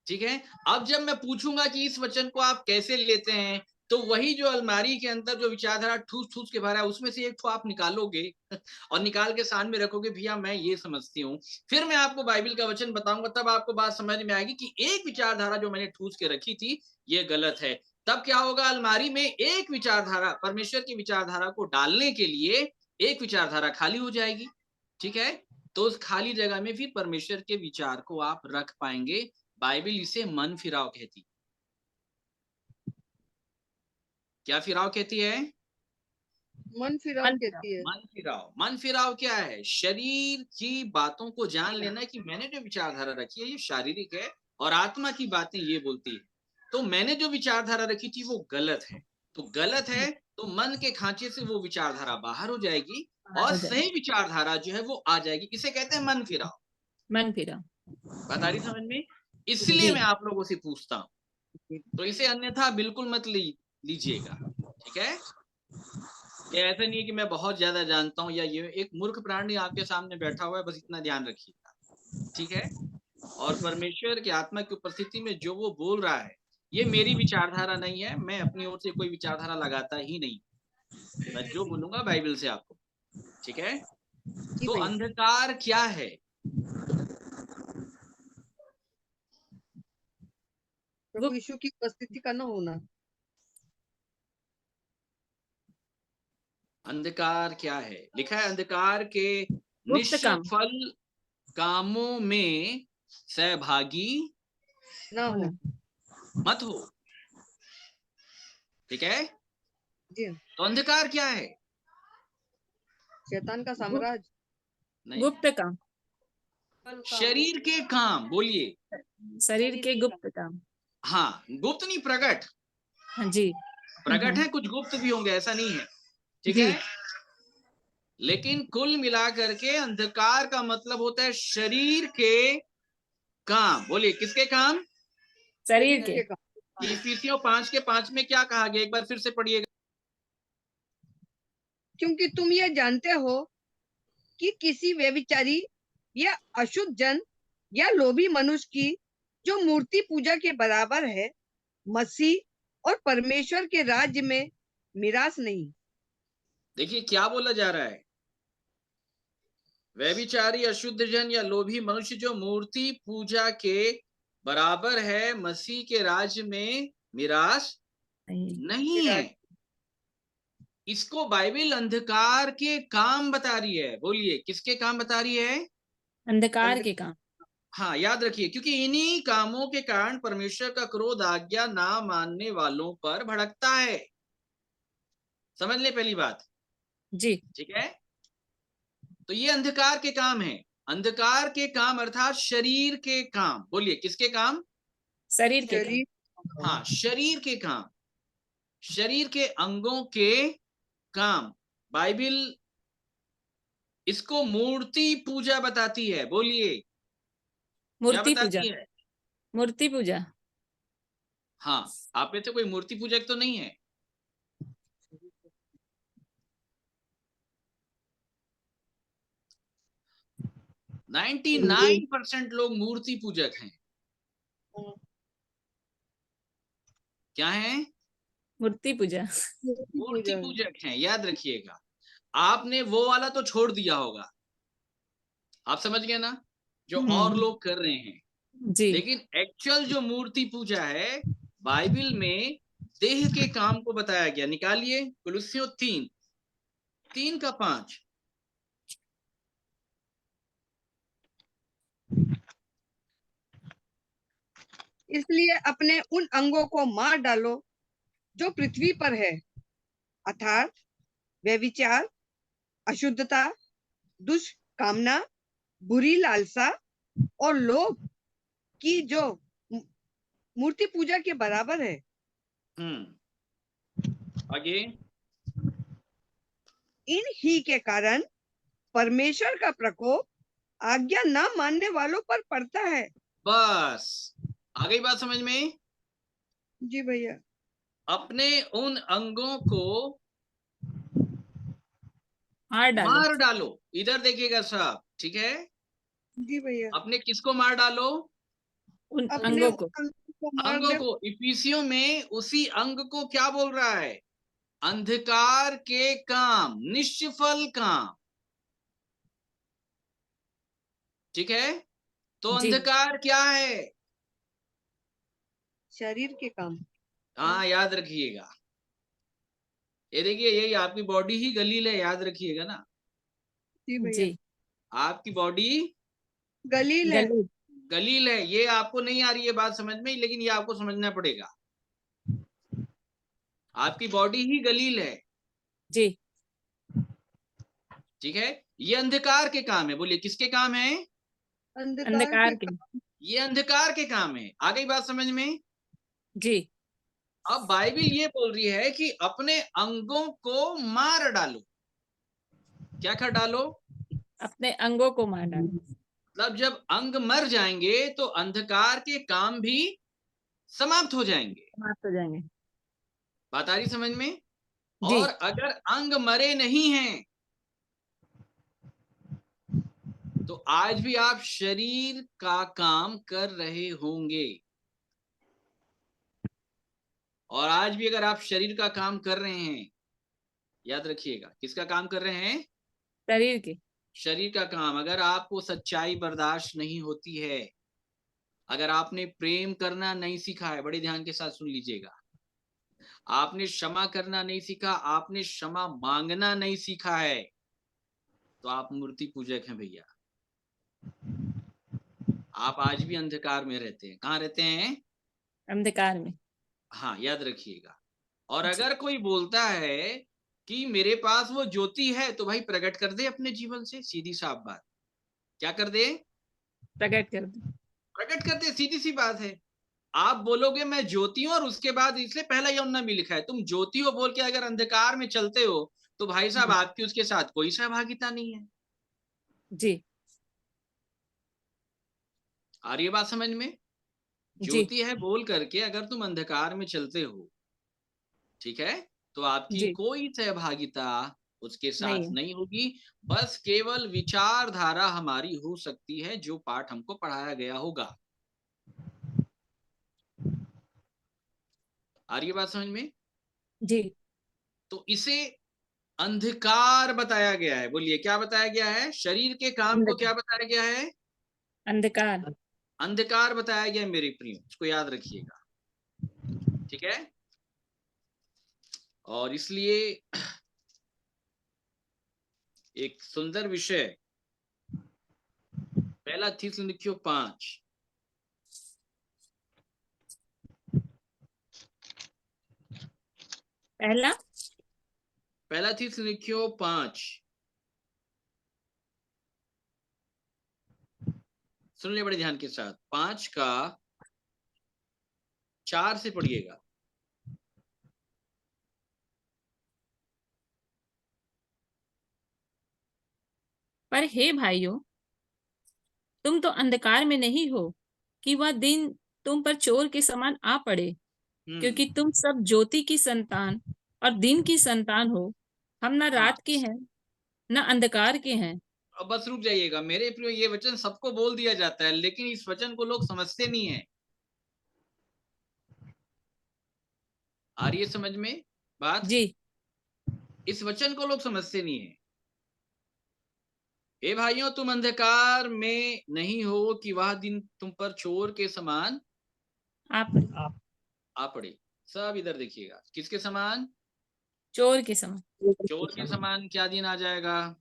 ठीक है। अब जब मैं पूछूंगा कि इस वचन को आप कैसे लेते हैं, तो वही जो अलमारी के अंदर जो विचारधारा ठूस ठूस के भरा है, उसमें से एक तो आप निकालोगे और निकाल के सामने रखोगे, भैया मैं ये समझती हूँ। फिर मैं आपको बाइबिल का वचन बताऊंगा, तब आपको बात समझ में आएगी कि एक विचारधारा जो मैंने ठूस के रखी थी ये गलत है। तब क्या होगा, अलमारी में एक विचारधारा, परमेश्वर की विचारधारा को डालने के लिए एक विचारधारा खाली हो जाएगी। ठीक है। तो उस खाली जगह में फिर परमेश्वर के विचार को आप रख पाएंगे। बाइबिल इसे मन फिराव कहती। क्या फिराव कहती है? मन फिराव मन फिराव। कहती है। मन फिराव। मन फिराव क्या है? शरीर की बातों को जान लेना कि मैंने जो विचारधारा रखी है ये शारीरिक है, और आत्मा की बातें ये बोलती है। तो मैंने जो विचारधारा रखी थी वो गलत है। तो गलत है तो मन के खांचे से वो विचारधारा बाहर हो जाएगी, और हो जाए। सही विचारधारा जो है वो आ जाएगी। इसे कहते हैं मन फिराव। मन फिराव। बात आ रही समझ में? इसलिए जी। मैं आप लोगों से पूछता हूँ, तो इसे अन्यथा बिल्कुल मत लीजिएगा। ठीक है। ये ऐसा नहीं है कि मैं बहुत ज्यादा जानता हूँ, या ये एक मूर्ख प्राणी आपके सामने बैठा हुआ है, बस इतना ध्यान रखिएगा। ठीक है। और परमेश्वर की आत्मा की उपस्थिति में जो वो बोल रहा है, ये मेरी विचारधारा नहीं है। मैं अपनी ओर से कोई विचारधारा लगाता ही नहीं। मैं जो बोलूंगा बाइबल से आपको। ठीक है। जी तो भैया। अंधकार क्या है? प्रभु यीशु की उपस्थिति का न होना। अंधकार क्या है? लिखा है, अंधकार के गुप्त काम निष्फल कामों में सहभागी न हो। मत हो। ठीक है। जी। तो अंधकार क्या है? शैतान का गुप्त साम्राज्य। नहीं, गुप्त काम। शरीर के काम। बोलिए। शरीर के गुप्त काम। हाँ, गुप्त नहीं, प्रकट। हाँ जी। प्रकट है, कुछ गुप्त भी होंगे, ऐसा नहीं है। ठीक जी। है। लेकिन कुल मिलाकर के अंधकार का मतलब होता है शरीर के काम। बोलिए, किसके काम? शरीर शरीर के। के काम। इफिसियों 5:5 में क्या कहा गया? एक बार फिर से पढ़िएगा। क्योंकि तुम ये जानते हो कि किसी व्यभिचारी या अशुद्ध जन या लोभी मनुष्य की जो मूर्ति पूजा के बराबर है, मसीह और परमेश्वर के राज्य में मिरास नहीं। देखिए क्या बोला जा रहा है। व्यभिचारी, अशुद्ध जन या लोभी मनुष्य जो मूर्ति पूजा के बराबर है, मसीह के राज्य में मिरास नहीं है। मिरास। इसको बाइबिल अंधकार के काम बता रही है। बोलिए, किसके काम बता रही है? अंधकार अंध- के काम। हाँ, याद रखिए, क्योंकि इन्हीं कामों के कारण परमेश्वर का क्रोध आज्ञा ना मानने वालों पर भड़कता है। समझ ले पहली बात। जी। ठीक है। तो ये अंधकार के काम है। अंधकार के काम अर्थात शरीर के काम। बोलिए, किसके काम? शरीर के काम। शरीर। हाँ, शरीर के काम, शरीर के अंगों के काम। बाइबिल इसको मूर्ति पूजा बताती है। बोलिए, क्या मूर्ति पूजा। बताती है? मूर्ति पूजा। हाँ, आप में से कोई मूर्ति पूजक तो नहीं है? 99% लोग मूर्ति पूजक हैं। क्या है? मूर्ति पूजा। मूर्ति पूजक हैं, याद रखिएगा। आपने वो वाला तो छोड़ दिया होगा, आप समझ गए ना, जो और लोग कर रहे हैं। जी। लेकिन एक्चुअल जो मूर्ति पूजा है, बाइबल में देह के काम को बताया गया। निकालिए कुलुस्सियों 3:3-5। इसलिए अपने उन अंगों को मार डालो जो पृथ्वी पर है, अर्थात व्यभिचार, अशुद्धता, दुष्कामना, बुरी लालसा और लोभ, कि जो मूर्ति पूजा के बराबर है। आगे। इन ही के कारण परमेश्वर का प्रकोप आज्ञा न मानने वालों पर पड़ता है। बस आ गई बात समझ में? जी भैया। अपने उन अंगों को मार डालो। मार डालो। इधर देखिएगा साहब, ठीक है? जी भैया। अपने किसको मार डालो? उन अपने अंगों को। अंगों को मार अंगों दे। को। इफिसियों में उसी अंग को क्या बोल रहा है? अंधकार के काम, निष्फल काम। ठीक है? तो जी अंधकार क्या है? शरीर के काम। हाँ, याद रखिएगा। ये देखिए, यही आपकी बॉडी ही गलील है, याद रखिएगा ना। जी भैया। जी। आपकी बॉडी गलील है। गली। गलील है। ये आपको नहीं आ रही है बात समझ में, लेकिन ये आपको समझना पड़ेगा। आपकी बॉडी ही गलील है। जी। ठीक है? ये अंधकार के काम है। बोलिए, किसके काम है? अंधकार के अंधकार के। काम। ये अंधकार के काम है। आ गई बात समझ में? जी। अब बाइबिल ये बोल रही है कि अपने अंगों को मार डालो। क्या कर डालो? अपने अंगों को मार डालो। मतलब जब अंग मर जाएंगे तो अंधकार के काम भी समाप्त हो जाएंगे। समाप्त हो जाएंगे। बात आ रही समझ में? जी। और अगर अंग मरे नहीं हैं तो आज भी आप शरीर का काम कर रहे होंगे। और आज भी अगर आप शरीर का काम कर रहे हैं, याद रखिएगा, किसका काम कर रहे हैं? शरीर के। शरीर का काम। अगर आपको सच्चाई बर्दाश्त नहीं होती है, अगर आपने प्रेम करना नहीं सीखा है, बड़े ध्यान के साथ सुन लीजिएगा, आपने क्षमा करना नहीं सीखा, आपने क्षमा मांगना नहीं सीखा है, तो आप मूर्ति पूजक हैं भैया। आप आज भी अंधकार में रहते हैं। कहाँ रहते हैं? अंधकार में। हाँ, याद रखिएगा। और जी। अगर कोई बोलता है कि मेरे पास वो ज्योति है, तो भाई प्रकट कर दे अपने जीवन से। सीधी साफ बात। क्या कर दे? प्रकट कर दो। प्रकट कर दे, सीधी सी बात है। आप बोलोगे मैं ज्योति हूं, और उसके बाद इसलिए पहला यौना भी लिखा है। तुम ज्योति हो बोल के अगर अंधकार में चलते हो, तो भाई साहब जी। आपकी उसके साथ कोई सहभागिता नहीं है। जी। आ रही है बात समझ में? जी। ज्योति है बोल करके अगर तुम अंधकार में चलते हो, ठीक है, तो आपकी जी। कोई सहभागिता उसके नहीं साथ है। नहीं होगी। बस केवल विचारधारा हमारी हो सकती है, जो पाठ हमको पढ़ाया गया होगा। आ रही है बात समझ में? जी। तो इसे अंधकार बताया गया है। बोलिए, क्या बताया गया है? शरीर के काम को अंधकार। क्या बताया गया है? अंधकार। अंधकार बताया गया मेरे प्रियो, इसको याद रखिएगा। ठीक है? और इसलिए एक सुंदर विषय, पहला थिस्सलुनीकियों 5, पहला। पहला थिस्सलुनीकियों 5, सुन ले बड़े ध्यान के साथ। 5 का 4 से पढ़िएगा। पर हे भाइयों, तुम तो अंधकार में नहीं हो कि वह दिन तुम पर चोर के समान आ पड़े, क्योंकि तुम सब ज्योति की संतान और दिन की संतान हो। हम न हाँ, रात के हैं न अंधकार के हैं। अब बस रुक जाइएगा मेरे प्रियो। ये वचन सबको बोल दिया जाता है, लेकिन इस वचन को लोग समझते नहीं है। आ रही है समझ में बात? जी। इस वचन को लोग समझते नहीं है। हे भाइयों, तुम अंधकार में नहीं हो कि वह दिन तुम पर चोर के समान आप आ पड़े। सब इधर देखिएगा, किसके समान? चोर के समान। चोर के समान क्या दिन आ जाएगा?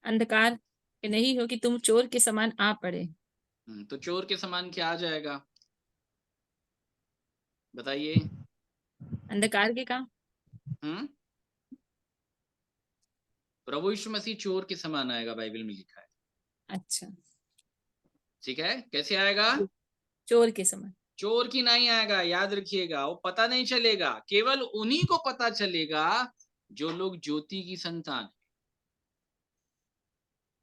अंधकार के नहीं हो कि तुम चोर के समान आ पड़े। तो चोर के समान क्या आ जाएगा? बताइए। अंधकार के काम। हम्म प्रभु यीशु मसीह चोर के समान आएगा, बाइबल में लिखा है। अच्छा, ठीक है, कैसे आएगा? चोर के समय। चोर की नहीं आएगा, याद रखिएगा, वो पता नहीं चलेगा, केवल उन्हीं को पता चलेगा जो लोग ज्योति की संतान है।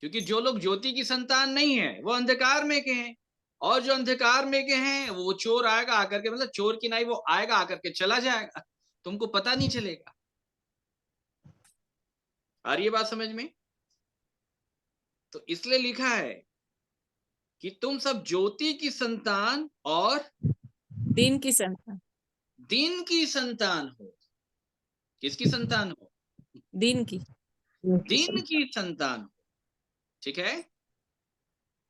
क्योंकि जो लोग ज्योति की संतान नहीं है वो अंधकार में के हैं, और जो अंधकार में के हैं वो चोर आएगा आकर के, मतलब चोर की नहीं, वो आएगा आकर के चला जाएगा, तुमको पता नहीं चलेगा। आ रही है बात समझ में? तो इसलिए लिखा है कि तुम सब ज्योति की संतान और दिन की संतान। दिन की संतान हो। किसकी संतान हो? दिन की। दिन की संतान हो। ठीक है,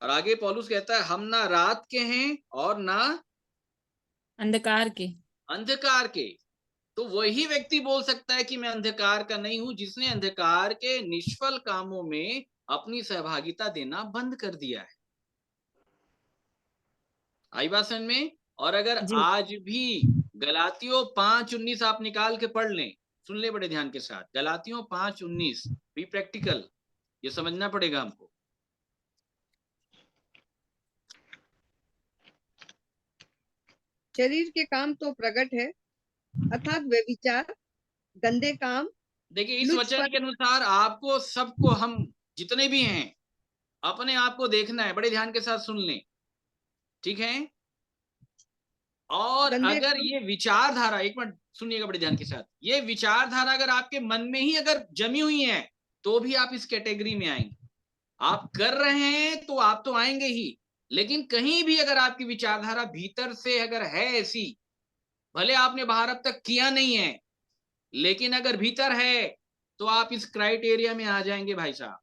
और आगे पौलुस कहता है हम ना रात के हैं और ना अंधकार के। अंधकार के। तो वही व्यक्ति बोल सकता है कि मैं अंधकार का नहीं हूं जिसने अंधकार के निष्फल कामों में अपनी सहभागिता देना बंद कर दिया है। आई बात समझ में? और अगर जी। आज भी गलातियों 5:19 आप निकाल के पढ़ लें, सुन ले बड़े ध्यान के साथ, गलातियों 5:19, बी प्रैक्टिकल, ये समझना पड़ेगा हमको। शरीर के काम तो प्रकट है, अर्थात व्यभिचार, गंदे काम, देखिए इस वचन लुचपन, के अनुसार आपको सबको, हम जितने भी हैं, अपने आप को देखना है, बड़े ध्यान के साथ सुन लें, ठीक है? और गंदे अगर काम, ये विचारधारा, एक मिनट सुनिएगा बड़े ध्यान के साथ, ये विचारधारा अगर आपके मन में ही अगर जमी हुई है तो भी आप इस कैटेगरी में आएंगे। आप कर रहे हैं तो आप तो आएंगे ही, लेकिन कहीं भी अगर आपकी विचारधारा भीतर से अगर है ऐसी, भले आपने बाहर अब तक किया नहीं है, लेकिन अगर भीतर है तो आप इस क्राइटेरिया में आ जाएंगे भाई साहब।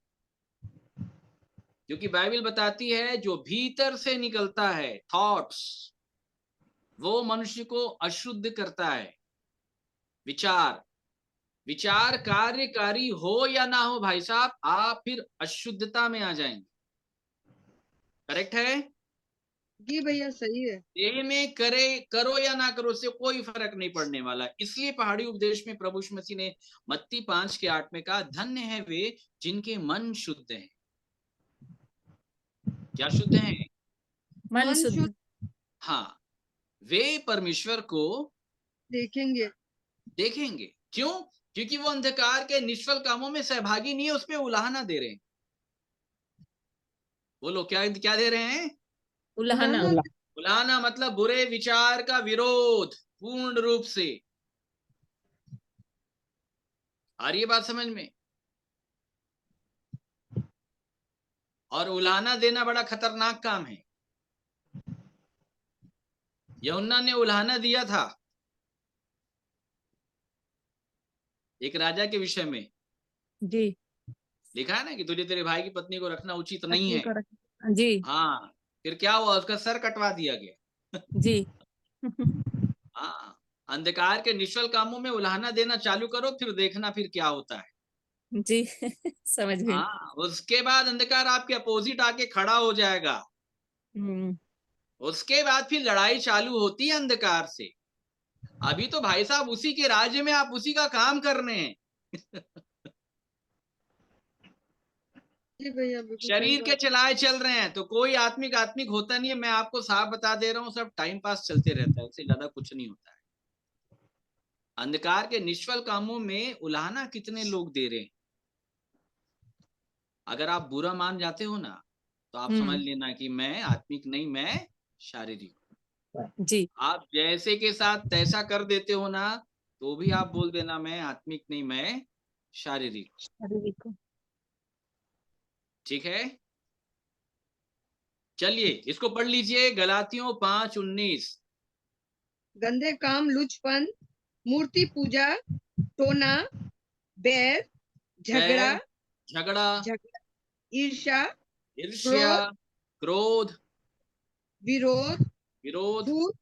क्योंकि बाइबल बताती है जो भीतर से निकलता है थॉट्स, वो मनुष्य को अशुद्ध करता है। विचार, विचार कार्यकारी हो या ना हो भाई साहब, आप फिर अशुद्धता में आ जाएंगे। करेक्ट है? जी भैया सही है। देह में करे, करो या ना करो, उससे कोई फर्क नहीं पड़ने वाला। इसलिए पहाड़ी उपदेश में प्रभु यीशु मसीह ने मत्ती 5:8 में कहा, धन्य है वे जिनके मन शुद्ध हैं। क्या शुद्ध हैं? मन मन शुद्ध। शुद्ध हाँ, वे परमेश्वर को देखेंगे। देखेंगे। क्यों? क्योंकि वो अंधकार के निष्फल कामों में सहभागी नहीं है, उसमें उलाहना दे रहे हैं। बोलो क्या क्या दे रहे हैं? उलाहना। उलाहना मतलब बुरे विचार का विरोध पूर्ण रूप से। आ रही है बात समझ में? और उलाहना देना बड़ा खतरनाक काम है। यूहन्ना ने उलाहना दिया था एक राजा के विषय में। जी। लिखा है ना कि तुझे तेरे भाई की पत्नी को रखना उचित नहीं पत्नी है। को रख। जी। हाँ, फिर क्या हुआ? उसका सर कटवा दिया गया। जी। हाँ, अंधकार के निष्फल कामों में उलाहना देना चालू करो, फिर देखना फिर क्या होता है। जी। समझ गई। हाँ, उसके बाद अंधकार आपके अपोजिट आके खड़ा हो जाएगा। हम्म। उसके बाद फिर लड़ाई चालू होती है अंधकार से। अभी तो भाई साहब उसी के राज्य में आप उसी का काम कर रहे हैं। जी भैया बिल्कुल सही शरीर के बात। चलाए चल रहे हैं, तो कोई आत्मिक आत्मिक होता नहीं है। मैं आपको साफ बता दे रहा हूँ, सब टाइम पास चलते रहता है, उससे ज्यादा कुछ नहीं होता है। अंधकार के निष्फल कामों में उलाहना कितने लोग दे रहे हैं। अगर आप बुरा मान जाते हो ना, तो आप समझ लेना कि मैं आत्मिक नहीं, मैं शारीरिक हूँ। जी। आप जैसे के साथ तैसा कर देते हो ना, तो भी आप बोल देना मैं आत्मिक नहीं, मैं शारीरिक हूँ। शारीरिक। ठीक है, चलिए इसको पढ़ लीजिए, गलातियों 5:19। गंदे काम, लुचपन, मूर्ति पूजा, टोना, बैर, झगड़ा, बैर, झगड़ा, झगड़ा, ईर्ष्या, ईर्ष्या, क्रोध, क्रोध, विरोध, विरोध, झूठ,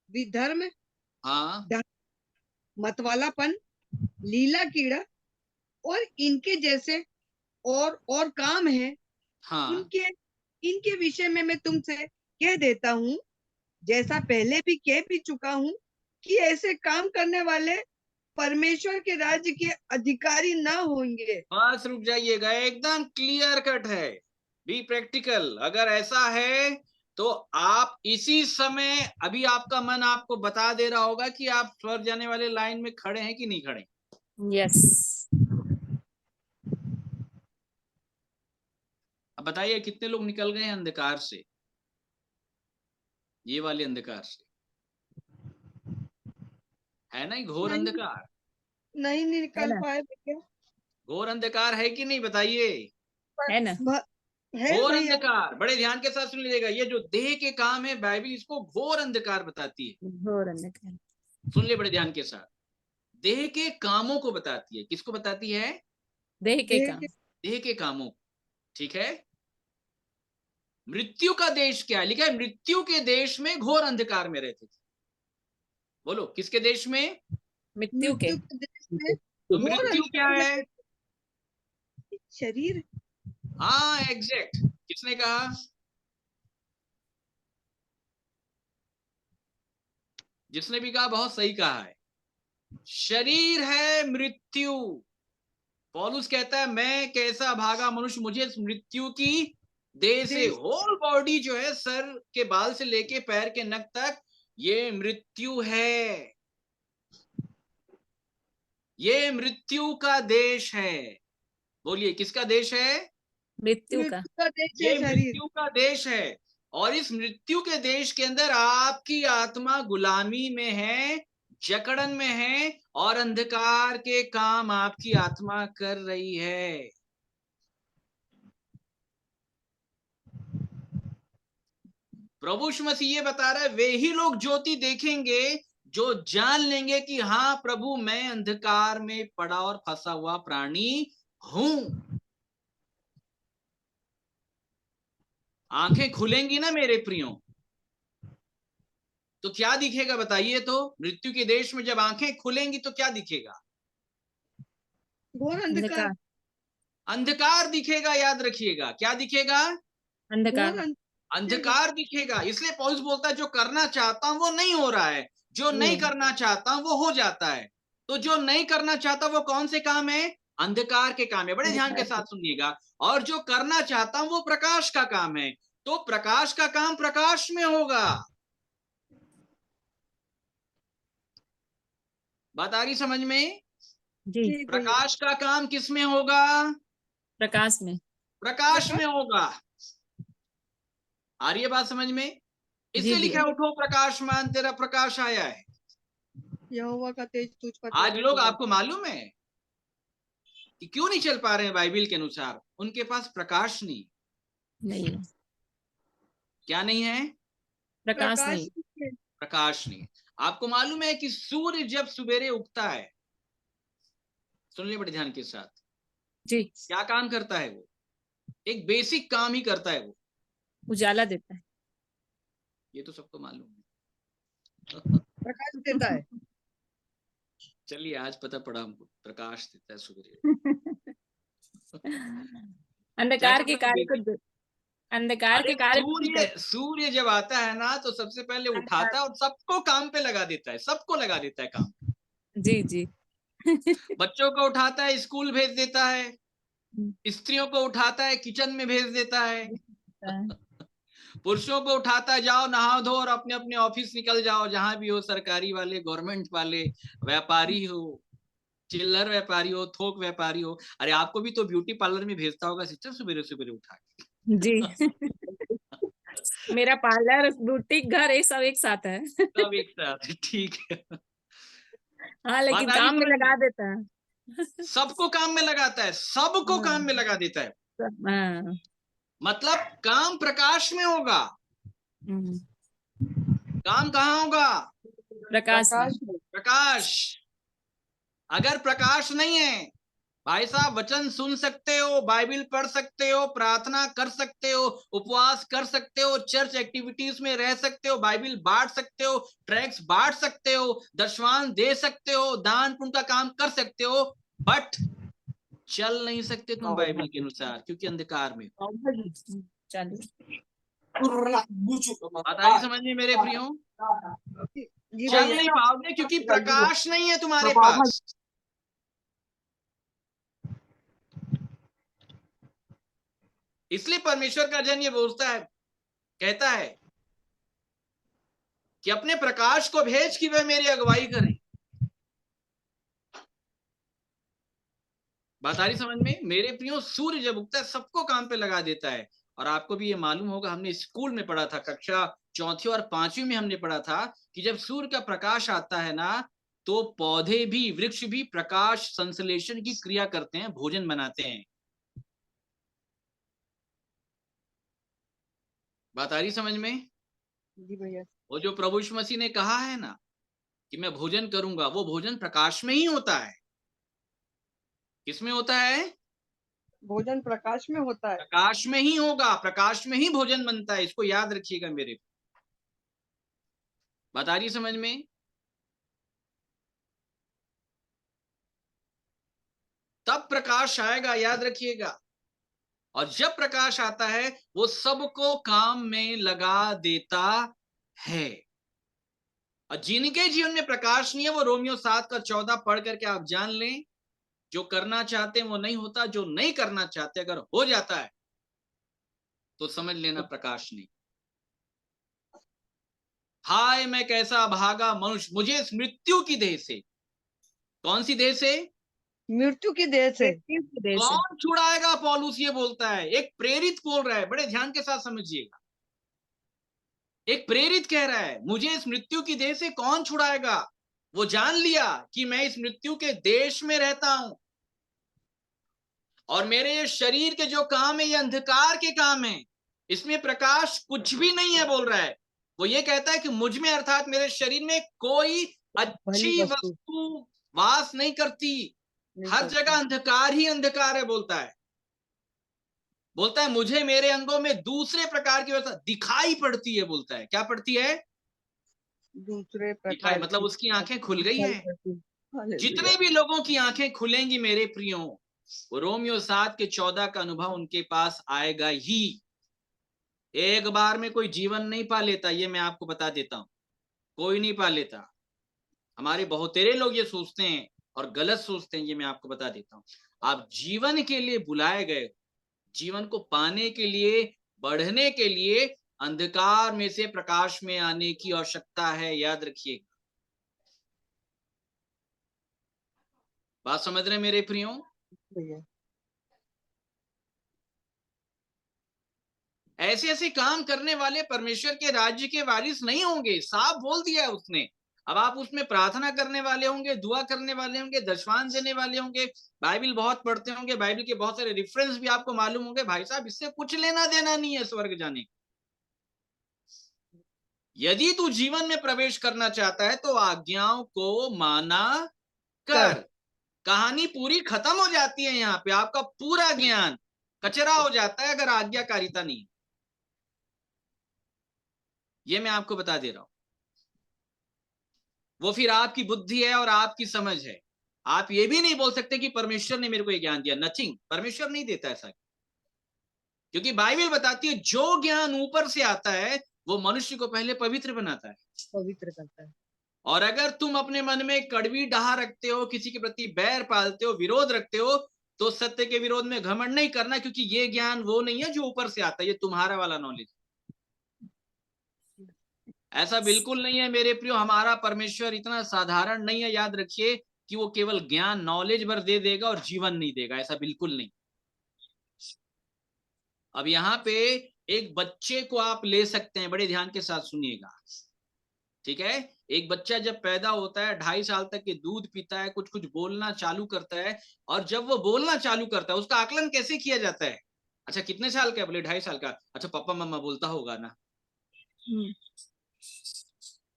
विधर्म, हाँ मतवालापन, लीला कीड़ा और इनके जैसे और काम हैं। हाँ इनके इनके विषय में मैं तुमसे कह देता हूँ, जैसा पहले भी कह भी चुका हूँ, कि ऐसे काम करने वाले परमेश्वर के राज्य के अधिकारी ना होंगे। बस रुक जाइएगा, एकदम क्लियर कट है। Be practical. अगर ऐसा है तो आप इसी समय, अभी आपका मन आपको बता दे रहा होगा कि आप स्वर्ग जाने वाले लाइन में खड़े हैं कि नहीं खड़े। यस। अब बताइए कितने लोग निकल गए हैं अंधकार से, ये वाले अंधकार से, है ना, घोर नहीं अंधकार। नहीं है निकल ना, पाए भैया। घोर अंधकार है कि नहीं, बताइए। है ना। है घोर भैया। अंधकार, बड़े ध्यान के साथ सुन लीजिएगा, ये जो देह के काम है बाइबल इसको घोर अंधकार बताती है। घोर अंधकार। सुन ले बड़े ध्यान के साथ, देह के कामों को बताती है। किसको बताती है? देह के देह काम। के देह के कामों को, ठीक है। मृत्यु का देश क्या है? लिखा है मृत्यु के देश में घोर अंधकार में रहते थे। बोलो किसके देश में? मृत्यु के। मृत्यु के देश में तो घोर मृत्यु क्या अंधकार में है? शरीर। हाँ एग्जैक्ट, किसने कहा? जिसने भी कहा बहुत सही कहा है। शरीर है मृत्यु। पौलुस कहता है मैं कैसा भागा मनुष्य, मुझे इस मृत्यु की देह से, होल बॉडी जो है, सर के बाल से लेके पैर के नख तक, ये मृत्यु है। ये मृत्यु का देश है। बोलिए किसका देश है? मृत्यु का। मृत्यु का देश है ये शरीर। मृत्यु का देश है। और इस मृत्यु के देश के अंदर आपकी आत्मा गुलामी में है, जकड़न में है, और अंधकार के काम आपकी आत्मा कर रही है। प्रभु यीशु मसीह ये बता रहा है, वे ही लोग ज्योति देखेंगे जो जान लेंगे कि हाँ प्रभु मैं अंधकार में पड़ा और फंसा हुआ प्राणी हूं। आंखें खुलेंगी ना मेरे प्रियो, तो क्या दिखेगा बताइए। तो मृत्यु के देश में जब आंखें खुलेंगी तो क्या दिखेगा? घोर अंधकार। अंधकार। अंधकार दिखेगा। याद रखिएगा, क्या दिखेगा? अंधकार। घोर अंधकार दिखेगा। इसलिए पौलुस बोलता है जो करना चाहता हूं वो नहीं हो रहा है, जो नहीं करना चाहता हूं वो हो जाता है। तो जो नहीं करना चाहता वो कौन से काम है? अंधकार के काम है। बड़े ध्यान के साथ सुनिएगा। और जो करना चाहता हूं वो प्रकाश का काम है। तो प्रकाश का काम प्रकाश में होगा। बात आ रही समझ में? जी। जी भैया। प्रकाश का काम किस में होगा? प्रकाश में। प्रकाश में होगा। आ रही है बात समझ में? जी इसलिए लिखा भैया। है उठो प्रकाशमान तेरा प्रकाश आया है। यहोवा का तेज तुझ पर आज प्रकट लोग, हुआ। आपको मालूम है कि क्यों नहीं चल पा रहे हैं बाइबल के अनुसार? उनके पास प्रकाश नहीं। नहीं, क्या नहीं है? प्रकाश प्रकाश नहीं। है। प्रकाश नहीं। आपको मालूम है कि सूर्य जब सवेरे उगता है, सुन ले बड़े ध्यान के साथ, जी। क्या काम करता है वो? एक बेसिक काम ही करता है वो। उजाला देता है। ये तो सबको मालूम है। प्रकाश देता है। चलिए आज पता पड़ा हमको, प्रकाश देता है सवेरे। क्या अंधकार के करता है कार्य बेसिक? को, अंधकार अरे के कार्य को भी सूर्य, सूर्य जब आता है ना तो सबसे पहले उठाता है और सबको काम पे लगा देता है, सबको लगा देता है काम। जी जी। बच्चों को उठाता है स्कूल भेज देता है, स्त्रियों को उठाता है किचन में भेज देता है, पुरुषों को उठाता है जाओ नहाओ धो और अपने अपने ऑफिस निकल जाओ, जहां भी हो, सरकारी वाले, गवर्नमेंट वाले, व्यापारी हो, चिल्लर व्यापारी हो, थोक व्यापारी हो। अरे आपको भी तो ब्यूटी पार्लर में भेजता होगा सिस्टर सवेरे सवेरे उठा के। जी। मेरा पार्लर, बुटीक, घर ये सब एक साथ है। सब एक साथ, ठीक है। हाँ, बात लेकिन आ रही काम में समझ में? लगा देता है। सबको काम में लगाता है, सबको काम में लगा देता है। हाँ। मतलब काम प्रकाश में होगा। हम्म, काम कहाँ होगा? प्रकाश में। प्रकाश में। प्रकाश। अगर प्रकाश नहीं है, भाई साहब, वचन सुन सकते हो, बाइबल पढ़ सकते हो, प्रार्थना कर सकते हो, उपवास कर सकते हो, चर्च एक्टिविटीज में रह सकते हो, बाइबल बांट सकते हो, ट्रैक्स बांट सकते हो, दशवान दे सकते हो, दान पुण्य का काम कर सकते हो, बट चल नहीं सकते तुम बाइबल के अनुसार, क्योंकि अंधकार में। चलिए। बात आ रही समझ में मेरे प्रियो? जी चल भैया। नहीं पाओगे क्योंकि प्रकाश नहीं है तुम्हारे पास। इसलिए परमेश्वर का जन ये बोलता है, कहता है कि अपने प्रकाश को भेज कि वह मेरी अगुवाई करे। बात आ रही समझ में? मेरे प्रियो, सूर्य जब उगता है सबको काम पे लगा देता है। और आपको भी ये मालूम होगा, हमने स्कूल में पढ़ा था, कक्षा 4वीं और 5वीं में हमने पढ़ा था कि जब सूर्य का प्रकाश आता है ना, तो पौधे भी, वृक्ष भी प्रकाश संश्लेषण की क्रिया करते हैं, भोजन बनाते हैं। बात आ रही समझ में? जी भैया। वो जो प्रभु यीशु मसीह ने कहा है ना कि मैं भोजन करूंगा, वो भोजन प्रकाश में ही होता है। किसमें होता है? भोजन प्रकाश में होता है। प्रकाश में ही होगा, प्रकाश में ही भोजन बनता है। इसको याद रखिएगा मेरे। बात आ रही समझ में? तब प्रकाश आएगा, याद रखिएगा। और जब प्रकाश आता है वो सबको काम में लगा देता है। और जिनके जीवन में प्रकाश नहीं है, वो रोमियो 7:14 पढ़ करके आप जान लें, जो करना चाहते हैं वो नहीं होता, जो नहीं करना चाहते अगर हो जाता है तो समझ लेना प्रकाश नहीं। हाय मैं कैसा भागा मनुष्य, मुझे इस मृत्यु की देह से, कौन सी देह से? मृत्यु की देह से कौन छुड़ाएगा? पौलुस ये बोलता है, एक प्रेरित बोल रहा है, बड़े ध्यान के साथ समझिएगा। एक प्रेरित कह रहा है, मुझे इस मृत्यु की देह से कौन छुड़ाएगा? वो जान लिया कि मैं इस मृत्यु के देश में रहता हूं, और मेरे ये शरीर के जो काम है ये अंधकार के काम है, इसमें प्रकाश कुछ भी नहीं है, बोल रहा है। वो ये कहता है कि मुझ में, अर्थात मेरे शरीर में, कोई अच्छी वस्तु वास नहीं करती, हर जगह अंधकार ही अंधकार है। बोलता है मुझे मेरे अंगों में दूसरे प्रकार की व्यवस्था दिखाई पड़ती है। बोलता है क्या पड़ती है? दूसरे दिखाई, प्रकार मतलब उसकी आंखें खुल गई है। जितने भी लोगों की आंखें खुलेंगी मेरे प्रियो, वो रोमियो 7:14 का अनुभव उनके पास आएगा ही। एक बार में कोई जीवन नहीं पा लेता, ये मैं आपको बता देता हूं, कोई नहीं पा लेता। हमारे बहुतेरे लोग ये सोचते हैं और गलत सोचते हैं, ये मैं आपको बता देता हूं। आप जीवन के लिए बुलाए गए, जीवन को पाने के लिए, बढ़ने के लिए अंधकार में से प्रकाश में आने की आवश्यकता है, याद रखिएगा। बात समझ रहे मेरे प्रियो? ऐसे ऐसे काम करने वाले परमेश्वर के राज्य के वारिस नहीं होंगे, साफ बोल दिया है उसने। अब आप उसमें प्रार्थना करने वाले होंगे, दुआ करने वाले होंगे, दशवान देने वाले होंगे, बाइबल बहुत पढ़ते होंगे, बाइबल के बहुत सारे रेफरेंस भी आपको मालूम होंगे। भाई साहब, इससे कुछ लेना देना नहीं है स्वर्ग जाने। यदि तू जीवन में प्रवेश करना चाहता है तो आज्ञाओं को माना कर। कहानी पूरी खत्म हो जाती है यहाँ पे, आपका पूरा ज्ञान कचरा हो जाता है अगर आज्ञाकारिता नहीं। ये मैं आपको बता दे रहा हूं। वो फिर आपकी बुद्धि है और आपकी समझ है। आप ये भी नहीं बोल सकते कि परमेश्वर ने मेरे को ये ज्ञान दिया, नथिंग, परमेश्वर नहीं देता ऐसा। क्योंकि बाइबल बताती है जो ज्ञान ऊपर से आता है वो मनुष्य को पहले पवित्र बनाता है, पवित्र करता है। और अगर तुम अपने मन में कड़वी डाह रखते हो, किसी के प्रति बैर पालते हो, विरोध रखते हो, तो सत्य के विरोध में घमंड नहीं करना, क्योंकि ये ज्ञान वो नहीं है जो ऊपर से आता है, ये तुम्हारा वाला नॉलेज। ऐसा बिल्कुल नहीं है मेरे प्रियो। हमारा परमेश्वर इतना साधारण नहीं है, याद रखिए, कि वो केवल ज्ञान, नॉलेज भर दे देगा और जीवन नहीं देगा, ऐसा बिल्कुल नहीं। अब यहाँ पे एक बच्चे को आप ले सकते हैं, बड़े ध्यान के साथ सुनिएगा, ठीक है? एक बच्चा जब पैदा होता है, 2.5 साल तक ये दूध पीता है, कुछ कुछ बोलना चालू करता है, और जब वो बोलना चालू करता है उसका आकलन कैसे किया जाता है? अच्छा कितने साल का है? बोले 2.5 साल का। अच्छा पप्पा मम्मा बोलता होगा ना?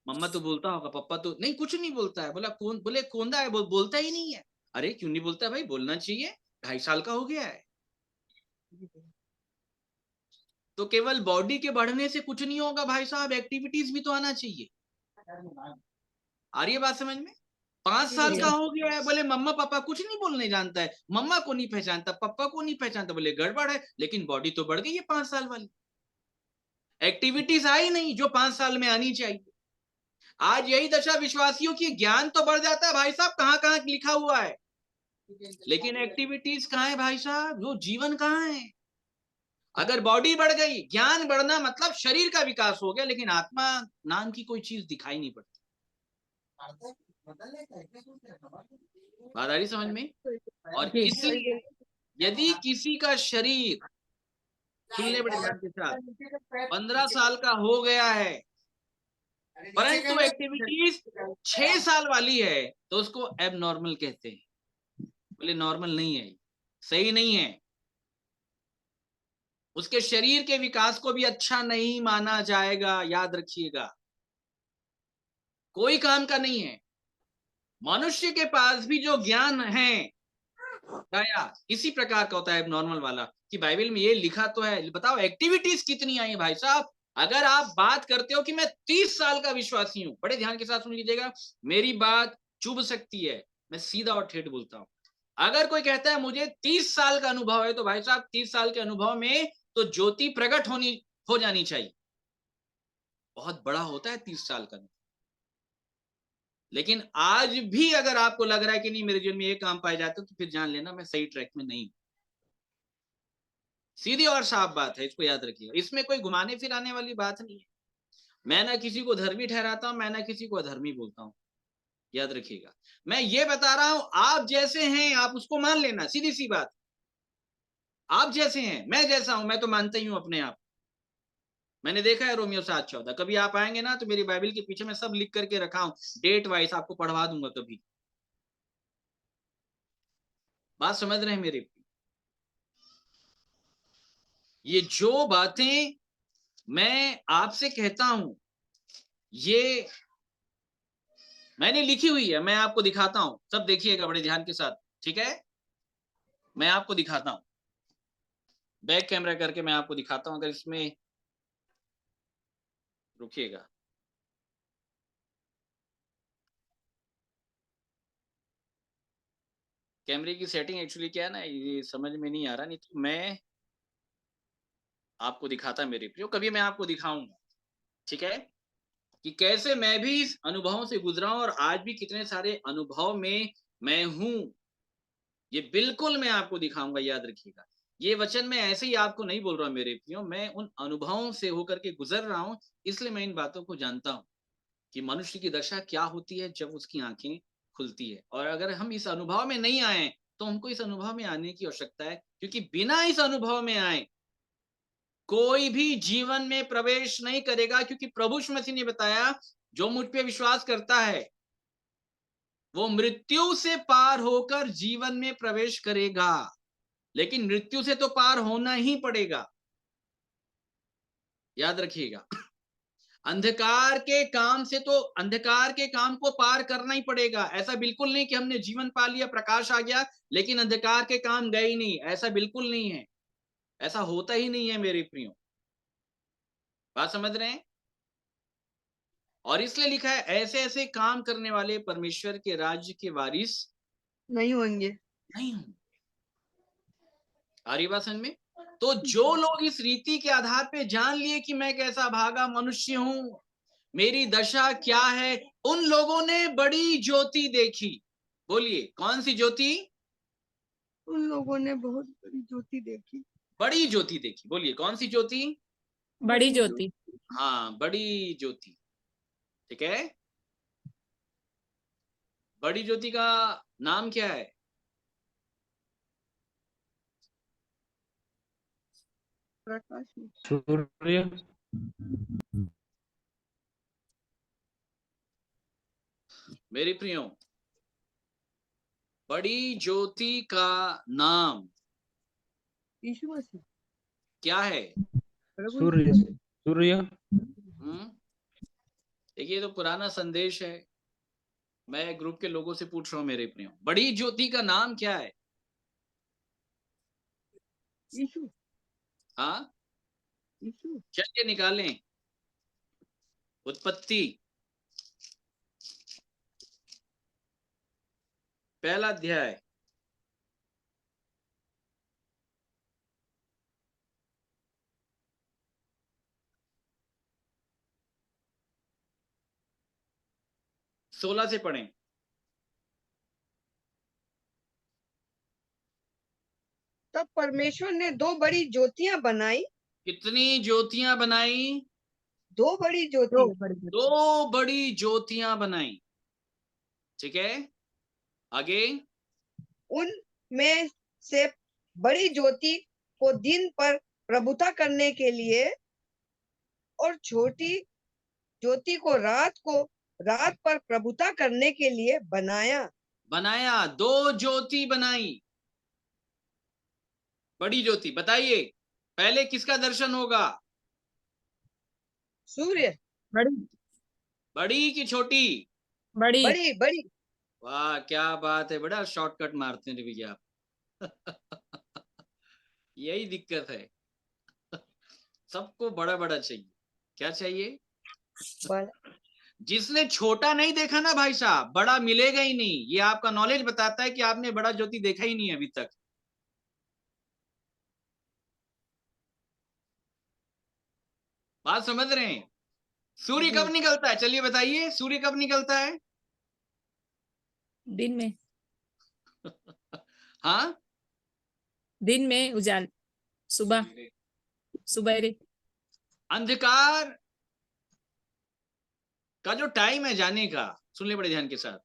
मम्मा तो बोलता होगा, पप्पा तो नहीं, कुछ नहीं बोलता है। बोला कौन? बोले कोंदा है, बोलता ही नहीं है। अरे क्यों नहीं बोलता भाई? बोलना चाहिए, 2.5 साल का हो गया है। तो केवल बॉडी के बढ़ने से कुछ नहीं होगा भाई साहब, एक्टिविटीज भी तो आना चाहिए। आ रही है बात समझ में? 5 साल का हो गया है, बोले मम्मा पापा कुछ नहीं बोलने जानता है, मम्मा को नहीं पहचानता, पापा को नहीं पहचानता। बोले गड़बड़ है, लेकिन बॉडी तो बढ़ गई है 5 साल वाली, एक्टिविटीज आई नहीं जो 5 साल में आनी चाहिए। आज यही दशा विश्वासियों की, ज्ञान तो बढ़ जाता है भाई साहब, कहां कहां लिखा हुआ है, लेकिन एक्टिविटीज कहां है भाई साहब? वो जीवन कहां है? अगर बॉडी बढ़ गई, ज्ञान बढ़ना मतलब शरीर का विकास हो गया, लेकिन आत्मा नाम की कोई चीज दिखाई नहीं पड़ती। बात आ रही समझ में? और जी। किसी यदि किसी का शरीर, सुन ले बड़े ध्यान के साथ, 15 साल का हो गया है परंतु एक्टिविटीज 6 साल वाली है, तो उसको एबनॉर्मल कहते हैं। बोले नॉर्मल नहीं है, सही नहीं है, उसके शरीर के विकास को भी अच्छा नहीं माना जाएगा। याद रखिएगा, कोई काम का नहीं है। मनुष्य के पास भी जो ज्ञान है दया इसी प्रकार का होता है नॉर्मल वाला, कि बाइबल में ये लिखा तो है। बताओ एक्टिविटीज कितनी आई भाई साहब। अगर आप बात करते हो कि मैं 30 साल का विश्वासी हूं, बड़े ध्यान के साथ सुन लीजिएगा, मेरी बात चुभ सकती है, मैं सीधा और ठेठ बोलता हूं। अगर कोई कहता है मुझे 30 साल का अनुभव है, तो भाई साहब 30 साल के अनुभव में तो ज्योति प्रकट हो जानी चाहिए। बहुत बड़ा होता है 30 साल का। लेकिन आज भी अगर आपको लग रहा है कि नहीं मेरे जीवन में ये काम पाए जाते, तो फिर जान लेना मैं सही ट्रैक में नहीं। सीधी और साफ बात है, इसको याद रखिएगा। इसमें कोई घुमाने फिराने वाली बात नहीं है। मैं ना किसी को धर्मी ठहराता हूं, मैं ना किसी को अधर्मी बोलता हूं। याद रखिएगा, मैं ये बता रहा हूं आप जैसे हैं आप उसको मान लेना, सीधी सी बात। आप जैसे हैं, मैं जैसा हूं, मैं तो मानता ही हूं अपने आप। मैंने देखा है रोमियो 7:14। कभी आप आएंगे ना तो मेरी बाइबल के पीछे मैं सब लिख करके रखा हूं, डेट वाइज आपको पढ़वा दूंगा कभी। बात समझ रहे हैं मेरी? ये जो बातें मैं आपसे कहता हूं, ये मैंने लिखी हुई है, मैं आपको दिखाता हूं। सब देखिएगा बड़े ध्यान के साथ, ठीक है? मैं आपको दिखाता हूं, बैक कैमरा करके मैं आपको दिखाता हूं। अगर इसमें रुकिएगा, कैमरे की सेटिंग एक्चुअली क्या है ना, ये समझ में नहीं आ रहा, नहीं तो मैं आपको दिखाता मेरे प्रियो, कभी मैं आपको दिखाऊंगा, ठीक है? कि कैसे मैं भी इस अनुभवों से गुजरा हूं और आज भी कितने सारे अनुभव में मैं हूं। ये बिल्कुल मैं आपको दिखाऊंगा, याद रखिएगा। ये वचन मैं ऐसे ही आपको नहीं बोल रहा मेरे प्रियो, मैं उन अनुभवों से होकर के गुजर रहा हूं, इसलिए मैं इन बातों को जानता हूं कि मनुष्य की दशा क्या होती है जब उसकी आंखें खुलती है। और अगर हम इस अनुभव में नहीं आए तो हमको इस अनुभव में आने की आवश्यकता है, क्योंकि बिना इस अनुभव में आए कोई भी जीवन में प्रवेश नहीं करेगा। क्योंकि प्रभु यीशु मसीह ने बताया, जो मुझ पे विश्वास करता है वो मृत्यु से पार होकर जीवन में प्रवेश करेगा। लेकिन मृत्यु से तो पार होना ही पड़ेगा, याद रखिएगा। अंधकार के काम से तो अंधकार के काम को पार करना ही पड़ेगा। ऐसा बिल्कुल नहीं कि हमने जीवन पा लिया, प्रकाश आ गया, लेकिन अंधकार के काम गए ही नहीं। ऐसा बिल्कुल नहीं है, ऐसा होता ही नहीं है मेरे प्रियो। बात समझ रहे हैं? और इसलिए लिखा है, ऐसे ऐसे काम करने वाले परमेश्वर के राज्य के वारिस नहीं होंगे। नहीं होंगे। आ रही बात समझ में? तो जो लोग इस रीति के आधार पे जान लिए कि मैं कैसा भागा मनुष्य हूं, मेरी दशा क्या है, उन लोगों ने बड़ी ज्योति देखी। बोलिए कौन सी ज्योति? उन लोगों ने बहुत बड़ी ज्योति देखी। बड़ी ज्योति देखी। बोलिए कौन सी ज्योति? बड़ी ज्योति। हाँ, बड़ी ज्योति, ठीक है। बड़ी ज्योति का नाम क्या है? प्रकाश में। सूर्य। मेरे प्रियो, बड़ी ज्योति का नाम यीशु मसीह। क्या है? प्रभु सूर्य। यीशु। सूर्य। देखिए, तो पुराना संदेश है। मैं ग्रुप के लोगों से पूछ रहा हूं मेरे प्रियो, बड़ी ज्योति का नाम क्या है? यीशु। हाँ, यीशु। चलिए निकालें। उत्पत्ति पहला अध्याय, सोलह से पढ़ें। तब परमेश्वर ने 2 बड़ी ज्योतियां बनाई। कितनी ज्योतियां बनाई? 2 बड़ी दो ज्योति। बड़ी ज्योति। 2 बड़ी ज्योतियां बनाई। ठीक है, आगे। उनमें से बड़ी ज्योति को दिन पर प्रभुता करने के लिए और छोटी ज्योति को रात पर प्रभुता करने के लिए बनाया। 2 ज्योति बनाई, बड़ी ज्योति। बताइए, पहले किसका दर्शन होगा? सूर्य। बड़ी बड़ी की छोटी? बड़ी बड़ी बड़ी। वाह, क्या बात है, बड़ा शॉर्टकट मारते हैं भैया आप यही दिक्कत है, सबको बड़ा बड़ा चाहिए। क्या चाहिए? बड़ा। जिसने छोटा नहीं देखा ना भाई साहब, बड़ा मिलेगा ही नहीं। ये आपका नॉलेज बताता है कि आपने बड़ा ज्योति देखा ही नहीं अभी तक। बात समझ रहे हैं? सूर्य जी। कब निकलता है? चलिए बताइए, सूर्य कब निकलता है? दिन में हाँ, दिन में उजाल, सुबह सुबेरे। अंधकार का जो टाइम है जाने का, सुन ले बड़े ध्यान के साथ।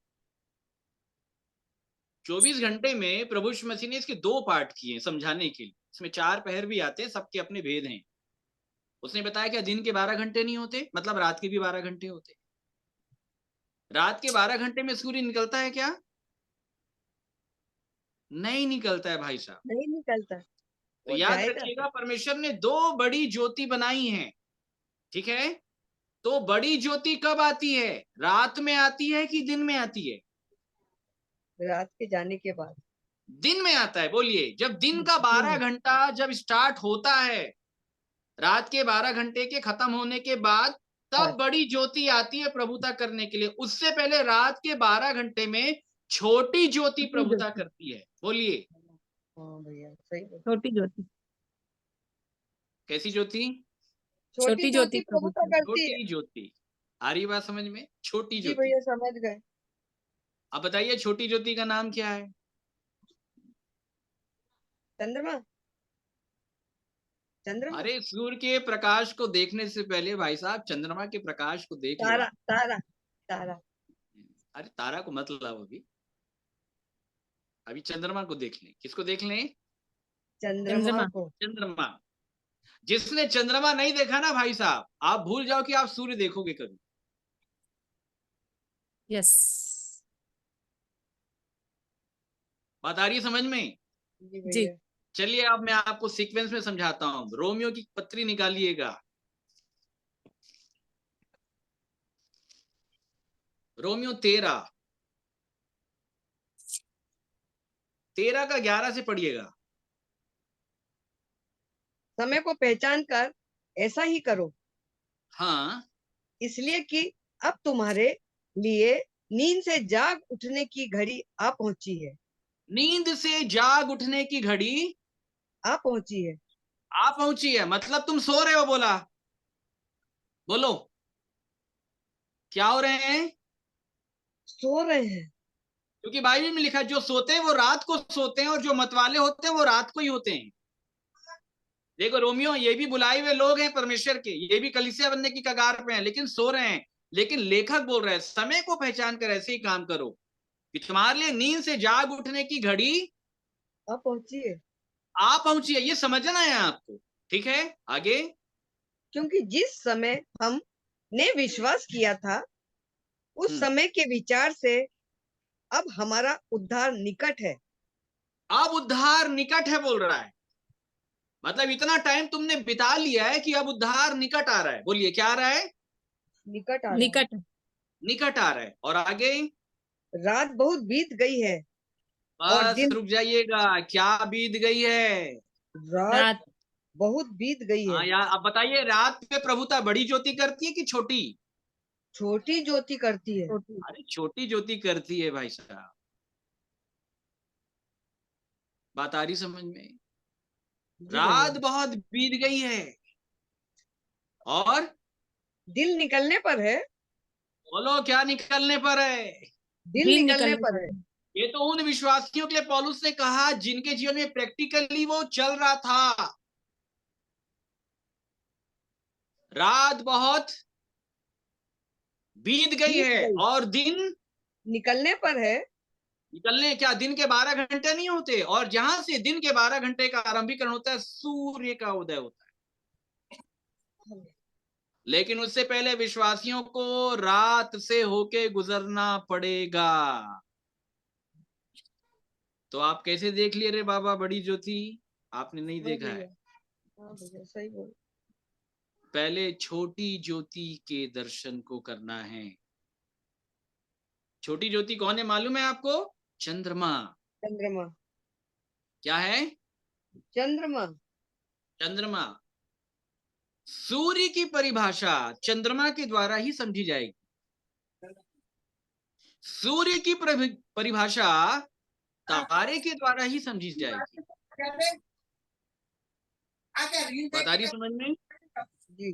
24 घंटे में प्रभु यीशु मसीह ने इसके 2 पार्ट किए समझाने के लिए। इसमें 4 पहर भी आते हैं, सबके अपने भेद हैं। उसने बताया क्या दिन के 12 घंटे नहीं होते? मतलब रात के भी 12 घंटे होते। रात के 12 घंटे में सूर्य निकलता है क्या? नहीं निकलता है भाई साहब। नहीं निकलता। तो वो याद जाएगा। रखिएगा, परमेश्वर ने 2 बड़ी ज्योति बनाई हैं। ठीक है, तो बड़ी ज्योति कब आती है? रात में आती है कि दिन में आती है? रात के जाने के बाद। दिन में आता है। बोलिए, जब दिन का 12 घंटा जब स्टार्ट होता है, रात के 12 घंटे के खत्म होने के बाद, तब बड़ी ज्योति आती है प्रभुता करने के लिए। उससे पहले रात के 12 घंटे में छोटी ज्योति प्रभुता करती है। बोलिए, हाँ भैया सही बोल। छोटी ज्योति। कैसी ज्योति? छोटी ज्योति प्रभुता प्रभुता। करती है। छोटी ज्योति। आ रही बात समझ में? छोटी जी ज्योति। भैया समझ गए। अब बताइए, छोटी ज्योति का नाम क्या है? चंद्रमा। चंद्रमा। अरे, सूर्य के प्रकाश को देखने से पहले भाई साहब चंद्रमा के प्रकाश को देख लो तारा आप। तारा तारा। अरे, तारा को मत लाओ अभी, अभी चंद्रमा को देख लें। किसको देख लें? चंद्रमा को। चंद्रमा। जिसने चंद्रमा नहीं देखा ना भाई साहब, आप भूल जाओ कि आप सूर्य देखोगे कभी। यस। बात आ रही है समझ में? जी जी। भैया। चलिए, अब मैं आपको सीक्वेंस में समझाता हूं। रोमियो की पत्री निकालिएगा। रोमियो 13 का 11 से पढ़िएगा। समय को पहचान कर ऐसा ही करो, हाँ, इसलिए कि अब तुम्हारे लिए नींद से जाग उठने की घड़ी आ पहुंची है। नींद से जाग उठने की घड़ी आ पहुंची है। आ पहुंची है, मतलब तुम सो रहे हो। बोला, बोलो, क्या हो रहे हैं? सो रहे हैं। क्योंकि बाइबल में लिखा है, जो सोते हैं वो रात को सोते हैं, और जो मतवाले होते हैं वो रात को ही होते हैं। देखो रोमियो, ये भी बुलाए हुए लोग हैं परमेश्वर के, ये भी कलीसिया बनने की कगार पे हैं, लेकिन सो रहे हैं। लेकिन लेखक बोल रहे हैं, समय को पहचान कर ऐसे ही काम करो कि तुम्हारे लिए नींद से जाग उठने की घड़ी आ पहुंची है। आ पहुंची है। ये समझना है आपको। ठीक है, आगे। क्योंकि जिस समय हमने विश्वास किया था, उस समय के विचार से अब हमारा उद्धार निकट है। अब उद्धार निकट है बोल रहा है, मतलब इतना टाइम तुमने बिता लिया है कि अब उद्धार निकट आ रहा है। बोलिए, क्या आ रहा है? निकट आ रहा है। निकट। निकट आ रहा है। और आगे? रात बहुत बीत गई है और बस दिन। रुक जाइएगा, क्या बीत गई है? रात रात। बहुत बीत गई है। हाँ यार, अब बताइए, रात पे प्रभुता बड़ी ज्योति करती है कि छोटी? छोटी ज्योति करती है। छोटी। अरे, छोटी ज्योति करती है भाई साहब। बात आ रही समझ में? जी रात भैया। बहुत बीत गई है, और दिल निकलने पर है। बोलो, क्या निकलने पर है? दिल दिन निकलने निकलने पर पर है। है। ये तो उन विश्वासियों के लिए पौलुस ने कहा जिनके जीवन में प्रैक्टिकली वो चल रहा था। रात बहुत बीत गई बीत है गई, और दिन निकलने पर है। निकलने, क्या दिन के 12 घंटे नहीं होते? और जहां से दिन के 12 घंटे का आरंभीकरण होता है, सूर्य का उदय होता है। लेकिन उससे पहले विश्वासियों को रात से होके गुजरना पड़ेगा। तो आप कैसे देख लिए रे बाबा बड़ी ज्योति? आपने नहीं हाँ देखा है। भैया, हाँ भैया, सही बोल। पहले छोटी ज्योति के दर्शन को करना है। छोटी ज्योति कौन है मालूम है आपको? चंद्रमा। चंद्रमा, क्या है? चंद्रमा। चंद्रमा। सूर्य की परिभाषा चंद्रमा के द्वारा ही समझी जाएगी। सूर्य की परिभाषा तारे के द्वारा ही समझी जाएगी। बता रही समझ में? जी,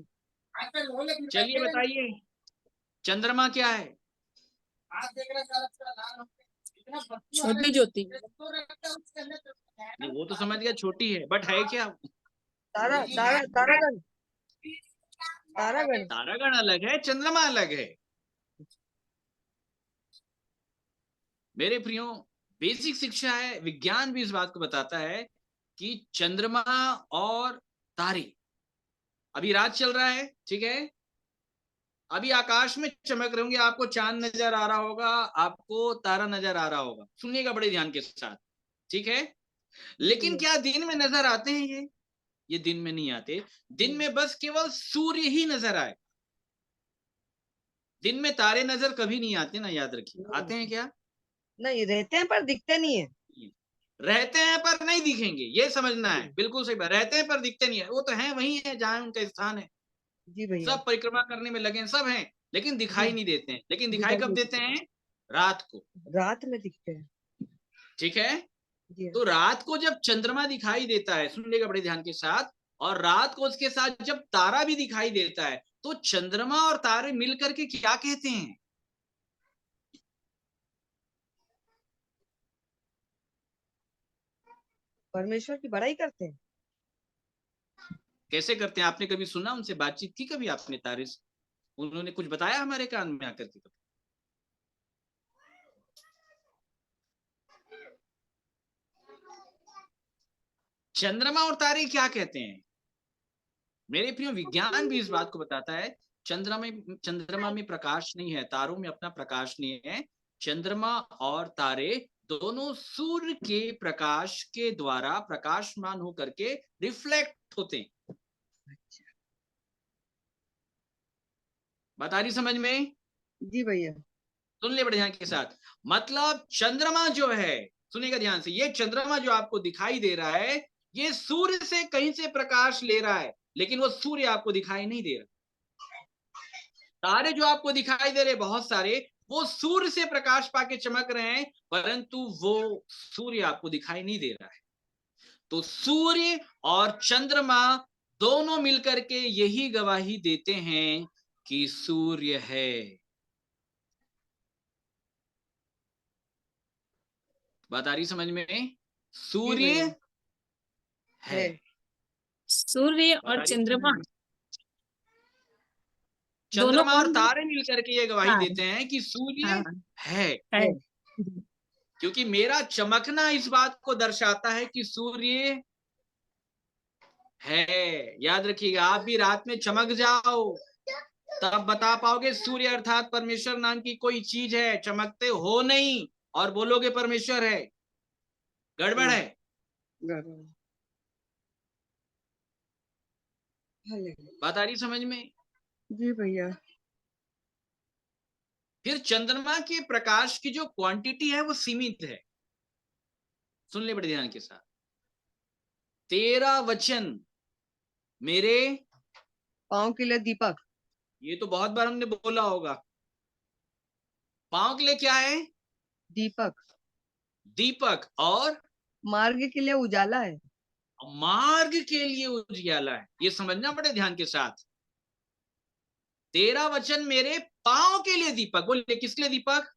चलिए बताइए, चंद्रमा क्या है? छोटी ज्योति। नहीं, वो तो समझ गया छोटी है, बट है क्या? तारा, तारा, तारागण, तारागण। तारागण अलग है, चंद्रमा अलग है। मेरे प्रियो, बेसिक शिक्षा है, विज्ञान भी इस बात को बताता है कि चंद्रमा और तारे, अभी रात चल रहा है, ठीक है, अभी आकाश में चमक रहे होंगे, आपको चांद नजर आ रहा होगा, आपको तारा नजर आ रहा होगा। सुनिएगा बड़े ध्यान के साथ, ठीक है? लेकिन क्या दिन में नजर आते हैं? ये दिन में नहीं आते। दिन में बस केवल सूर्य ही नजर आए। दिन में तारे नजर कभी नहीं आते ना, याद रखिए। आते हैं क्या? नहीं, रहते हैं पर दिखते नहीं है। रहते हैं पर नहीं दिखेंगे, ये समझना है। बिल्कुल सही बात, रहते हैं पर दिखते नहीं है। वो तो है, वही है जहां उनका स्थान है। जी भैया। सब परिक्रमा करने में लगे हैं, सब हैं, लेकिन दिखाई नहीं देते हैं। लेकिन दिखाई दिखाई कब देते देते हैं? रात को। रात में दिखते हैं। ठीक है? जी हाँ। तो रात को जब चंद्रमा दिखाई देता है, सुनिएगा बड़े ध्यान के साथ, और रात को उसके साथ जब तारा भी दिखाई देता है, तो चंद्रमा और तारे मिलकर के क्या कहते हैं? परमेश्वर की बड़ाई करते हैं। कैसे करते हैं? आपने कभी सुना, उनसे बातचीत की कभी आपने तारे से? उन्होंने कुछ बताया हमारे कान में आकर के? कभी? चंद्रमा और तारे क्या कहते हैं? मेरे प्रियो, विज्ञान भी इस बात को बताता है, चंद्रमा में प्रकाश नहीं है, तारों में अपना प्रकाश नहीं है। चंद्रमा और तारे दोनों सूर्य के प्रकाश के द्वारा प्रकाशमान होकर के रिफ्लेक्ट होते हैं। बात आ रही समझ में? जी भैया। सुन ले बड़े ध्यान के साथ। मतलब चंद्रमा जो है, सुनिएगा ध्यान से, ये चंद्रमा जो आपको दिखाई दे रहा है, ये सूर्य से कहीं से प्रकाश ले रहा है, लेकिन वो सूर्य आपको दिखाई नहीं दे रहा। तारे जो आपको दिखाई दे रहे बहुत सारे, वो सूर्य से प्रकाश पाके चमक रहे हैं, परंतु वो सूर्य आपको दिखाई नहीं दे रहा है। तो सूर्य और चंद्रमा दोनों मिलकर के यही गवाही देते हैं कि सूर्य है। बात आ रही समझ में? सूर्य है। सूर्य और चंद्रमा दोनों चंद्रमा और कौन? तारे मिलकर के ये गवाही हाँ, देते हैं कि सूर्य हाँ, है। है। क्योंकि मेरा चमकना इस बात को दर्शाता है कि सूर्य है। याद रखिएगा, आप भी रात में चमक जाओ, तब बता पाओगे सूर्य अर्थात परमेश्वर नाम की कोई चीज है। चमकते हो नहीं और बोलोगे परमेश्वर है, गड़बड़ है। बात आ रही समझ में? जी भैया। फिर चंद्रमा के प्रकाश की जो क्वांटिटी है वो सीमित है। सुन ले बड़े ध्यान के साथ। तेरा वचन मेरे पाँव के लिए दीपक। ये तो बहुत बार हमने बोला होगा। पांव के लिए क्या है? दीपक। दीपक। और मार्ग के लिए उजाला है। मार्ग के लिए उजियाला है। ये समझना बड़े ध्यान के साथ। तेरा वचन मेरे पांव के लिए दीपक। बोले किसके लिए दीपक?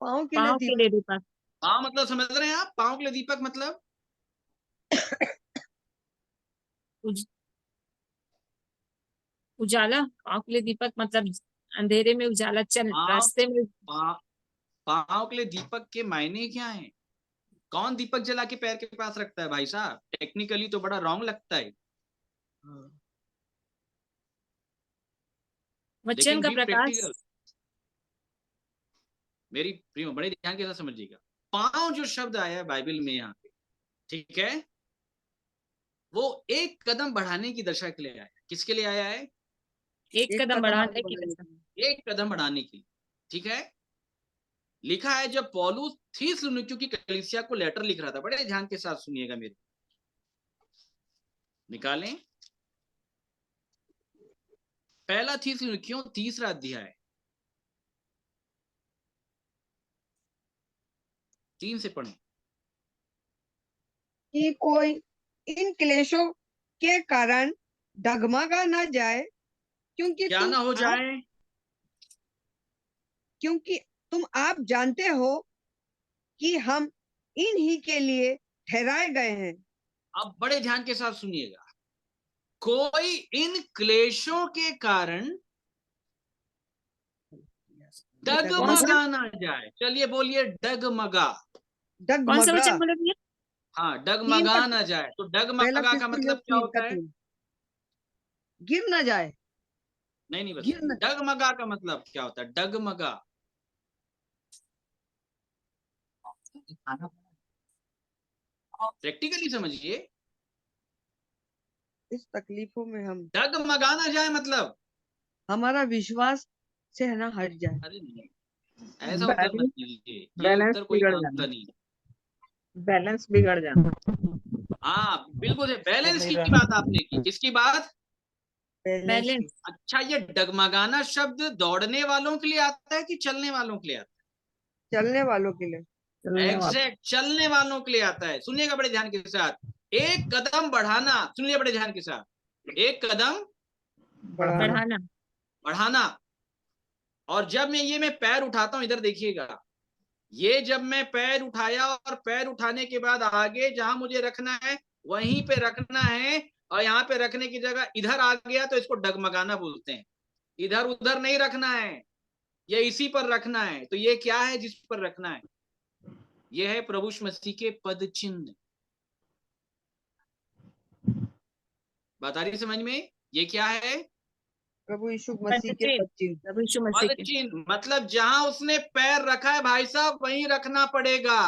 पाँव के लिए पाँव के दीपक। लिए दीपक। पाँव मतलब समझ रहे हैं आप? पाँव के लिए दीपक मतलब उज, उजाला। आंख के लिए दीपक मतलब अंधेरे में उजाला, चल पाँव रास्ते में। पाँव के लिए दीपक के मायने क्या है? कौन दीपक जला के पैर के पास रखता है भाई साहब? टेक्निकली तो बड़ा रॉन्ग लगता है, वचन लेकिन का बी प्रकाश। प्रैक्टिकल। मेरी प्रियो बड़े ध्यान के साथ समझिएगा। पाँव जो शब्द आया है बाइबल में यहाँ पे, ठीक है, वो एक कदम बढ़ाने की दशा के लिए आया है। किसके लिए आया है? एक एक कदम कदम बढ़ाने आगे की बढ़ाने दशा। के लिए। एक कदम बढ़ाने के लिए, ठीक है। लिखा है जब पौलुस थिस्सलुनीकियों की कलीसिया को लेटर लिख रहा था, बड़े ध्यान के साथ सुनिएगा मेरे, निकालें पहला थिस्सलुनीकियों 3 अध्याय 3 से पढ़ें। कि कोई इन क्लेशों के कारण डगमगा न जाए, क्या ना हो जाए? क्योंकि तुम आप जानते हो कि हम इन ही के लिए ठहराए गए हैं। अब बड़े ध्यान के साथ सुनिएगा। कोई इन क्लेशों के कारण डगमगा ना जाए। चलिए बोलिए डगमगा। कौन सा डगमगा। वचन बोले भैया? हाँ, 3 डगमगा ना जाए। तो पहला डगमगा का थिस्सलुनीकियों मतलब क्या 3 का होता है? 3, गिर न जाए। नहीं बस गिर न डगमगा का मतलब क्या होता है? डगमगा प्रैक्टिकली समझिए। इस तकलीफों में हम डगमगा ना जाए मतलब, हमारा विश्वास से ना हट जाए। अरे नहीं, ऐसा उत्तर मत कीजिए, ये बैलेंस उत्तर कोई बिगड़ मानता जाना। नहीं। बैलेंस बिगड़ जाना। हाँ बिल्कुल, बैलेंस की बात आपने की। किसकी बात? बैलेंस की। बैलेंस। अच्छा, ये डगमगाना शब्द दौड़ने वालों के लिए आता है कि चलने वालों के लिए आता चलने वालों के लिए। है? चलने वाला। एग्जैक्ट, चलने वालों के लिए आता है। सुनिएगा बड़े ध्यान के साथ। एक कदम बढ़ाना, सुनिए बड़े ध्यान के साथ। एक कदम बढ़ाना। बढ़ाना। बढ़ाना। और जब मैं पैर उठाता हूं, इधर देखिएगा, ये जब मैं पैर उठाया और पैर उठाने के बाद आगे जहां मुझे रखना है वहीं पे रखना है, और यहाँ पे रखने की जगह इधर आ गया तो इसको डगमगाना बोलते हैं। इधर उधर नहीं रखना है, ये इसी पर रखना है। तो ये क्या है जिस पर रखना है? ये है प्रभु यीशु मसीह के पद चिन्ह। बात आ रही समझ में? ये क्या है? प्रभु यीशु मसीह के पदचिन्ह। पद चिन्ह। प्रभु यीशु मसीह पद के। चिन्ह मतलब जहां उसने पैर रखा है भाई साहब, वहीं रखना पड़ेगा।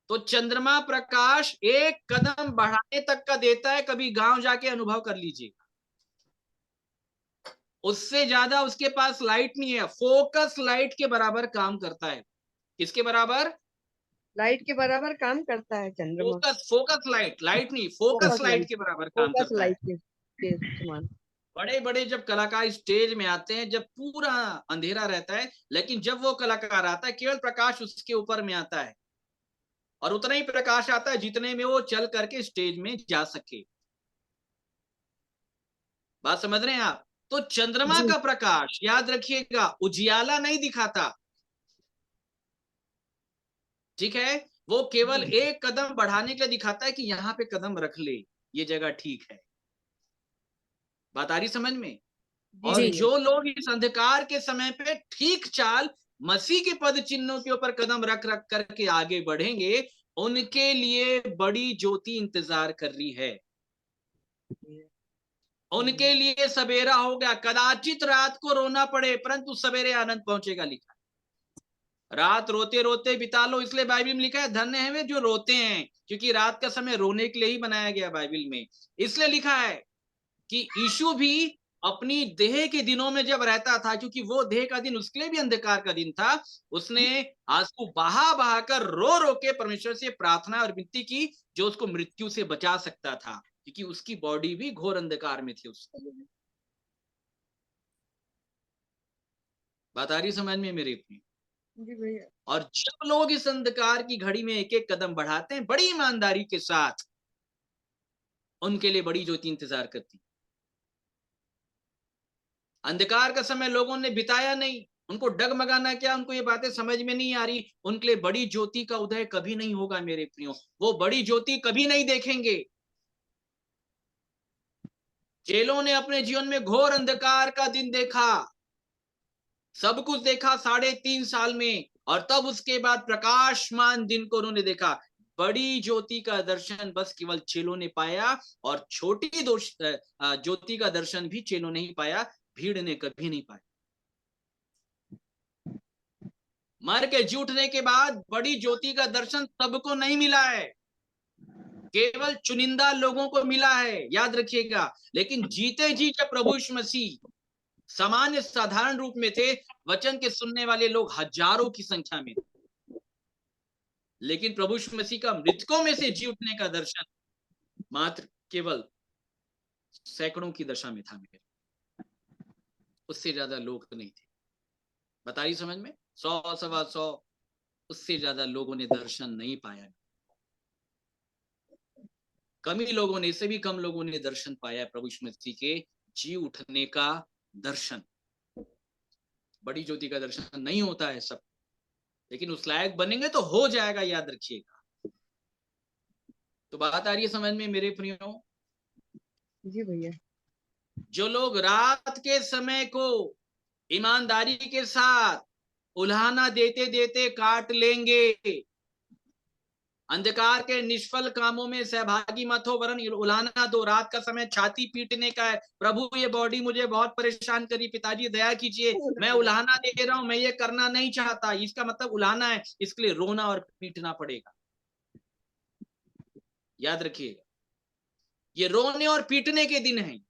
तो चंद्रमा प्रकाश एक कदम बढ़ाने तक का देता है, कभी गांव जाके अनुभव कर लीजिएगा। उससे ज्यादा उसके पास लाइट नहीं है, फोकस लाइट के बराबर काम करता है। किसके बराबर? लाइट के बराबर काम करता है चंद्रमा। फोकस लाइट, लाइट नहीं, फोकस लाइट के बराबर काम फोकस करता है। लाइट के समान। बड़े बड़े जब कलाकार स्टेज में आते हैं, जब पूरा अंधेरा रहता है, लेकिन जब वो कलाकार आता है केवल प्रकाश उसके ऊपर में आता है, और उतना ही प्रकाश आता है जितने में वो चल करके स्टेज में जा सके। बात समझ रहे हैं आप? तो चंद्रमा जी। का प्रकाश याद रखिएगा उजियाला नहीं दिखाता, ठीक है। वो केवल एक कदम बढ़ाने के लिए दिखाता है कि यहां पे कदम रख ले, ये जगह ठीक है। बात आ रही समझ में? जी और जी। भैया। जो लोग इस अंधकार के समय पे ठीक चाल मसीह के पद चिन्हों के ऊपर कदम रख रख करके आगे बढ़ेंगे, उनके लिए बड़ी ज्योति इंतजार कर रही है। उनके लिए सवेरा हो गया। कदाचित रात को रोना पड़े परंतु सवेरे आनंद पहुंचेगा, लिखा। रात रोते रोते बिता लो, इसलिए बाइबल में लिखा है धन्य है वे जो रोते हैं, क्योंकि रात का समय रोने के लिए ही बनाया गया बाइबल में। इसलिए लिखा है कि यीशु भी अपनी देह के दिनों में जब रहता था, क्योंकि वो देह का दिन उसके लिए भी अंधकार का दिन था, उसने आंसू बहा बहा कर रो रो के परमेश्वर से प्रार्थना और विनती की, जो उसको मृत्यु से बचा सकता था, क्योंकि उसकी बॉडी भी घोर अंधकार में थी उस समय। बात आ रही समझ में मेरे अपनी? जी भैया। और जब लोग इस अंधकार की घड़ी में एक एक कदम बढ़ाते हैं बड़ी ईमानदारी के साथ, उनके लिए बड़ी ज्योति इंतजार करती। अंधकार का समय लोगों ने बिताया नहीं, उनको डगमगाना क्या, उनको ये बातें समझ में नहीं आ रही। उनके लिए बड़ी ज्योति का उदय कभी नहीं होगा मेरे प्रियो, वो बड़ी ज्योति कभी नहीं देखेंगे। चेलों ने अपने जीवन में घोर अंधकार का दिन देखा, सब कुछ देखा 3.5 साल में, और तब उसके बाद प्रकाशमान दिन को उन्होंने देखा। बड़ी ज्योति का दर्शन बस केवल चेलों ने पाया, और छोटी ज्योति का दर्शन भी चेलों ने ही पाया, भीड़ ने कभी नहीं पाया। मर के जी उठने के बाद बड़ी ज्योति का दर्शन सबको नहीं मिला है, केवल चुनिंदा लोगों को मिला है, याद रखिएगा। लेकिन जीते जी जब प्रभु यीशु मसीह सामान्य साधारण रूप में थे, वचन के सुनने वाले लोग हजारों की संख्या में थे, लेकिन प्रभु यीशु मसीह का मृतकों में से जी उठने का दर्शन मात्र केवल सैकड़ों की दशा में था मेरे, उससे ज्यादा लोग नहीं थे। बता रही समझ में? 100 सवा 100, उससे ज्यादा लोगों ने दर्शन नहीं पाया। कम ही लोगों ने, इससे भी कम लोगों ने दर्शन पाया प्रभु यीशु मसीह के जी उठने का दर्शन। बड़ी ज्योति का दर्शन नहीं होता है सब, लेकिन उस लायक बनेंगे तो हो जाएगा, याद रखिएगा। तो बात आ रही है समझ में मेरे प्रियो? जी भैया। जो लोग रात के समय को ईमानदारी के साथ उल्हाना देते देते काट लेंगे, अंधकार के निष्फल कामों में सहभागी मत हो, वरन उल्हाना दो। रात का समय छाती पीटने का है। प्रभु ये बॉडी मुझे बहुत परेशान करी, पिताजी दया कीजिए, मैं उल्हाना दे रहा हूं, मैं ये करना नहीं चाहता, इसका मतलब उल्हाना है, इसके लिए रोना और पीटना पड़ेगा। याद रखिएगा, ये रोने और पीटने के दिन हैं।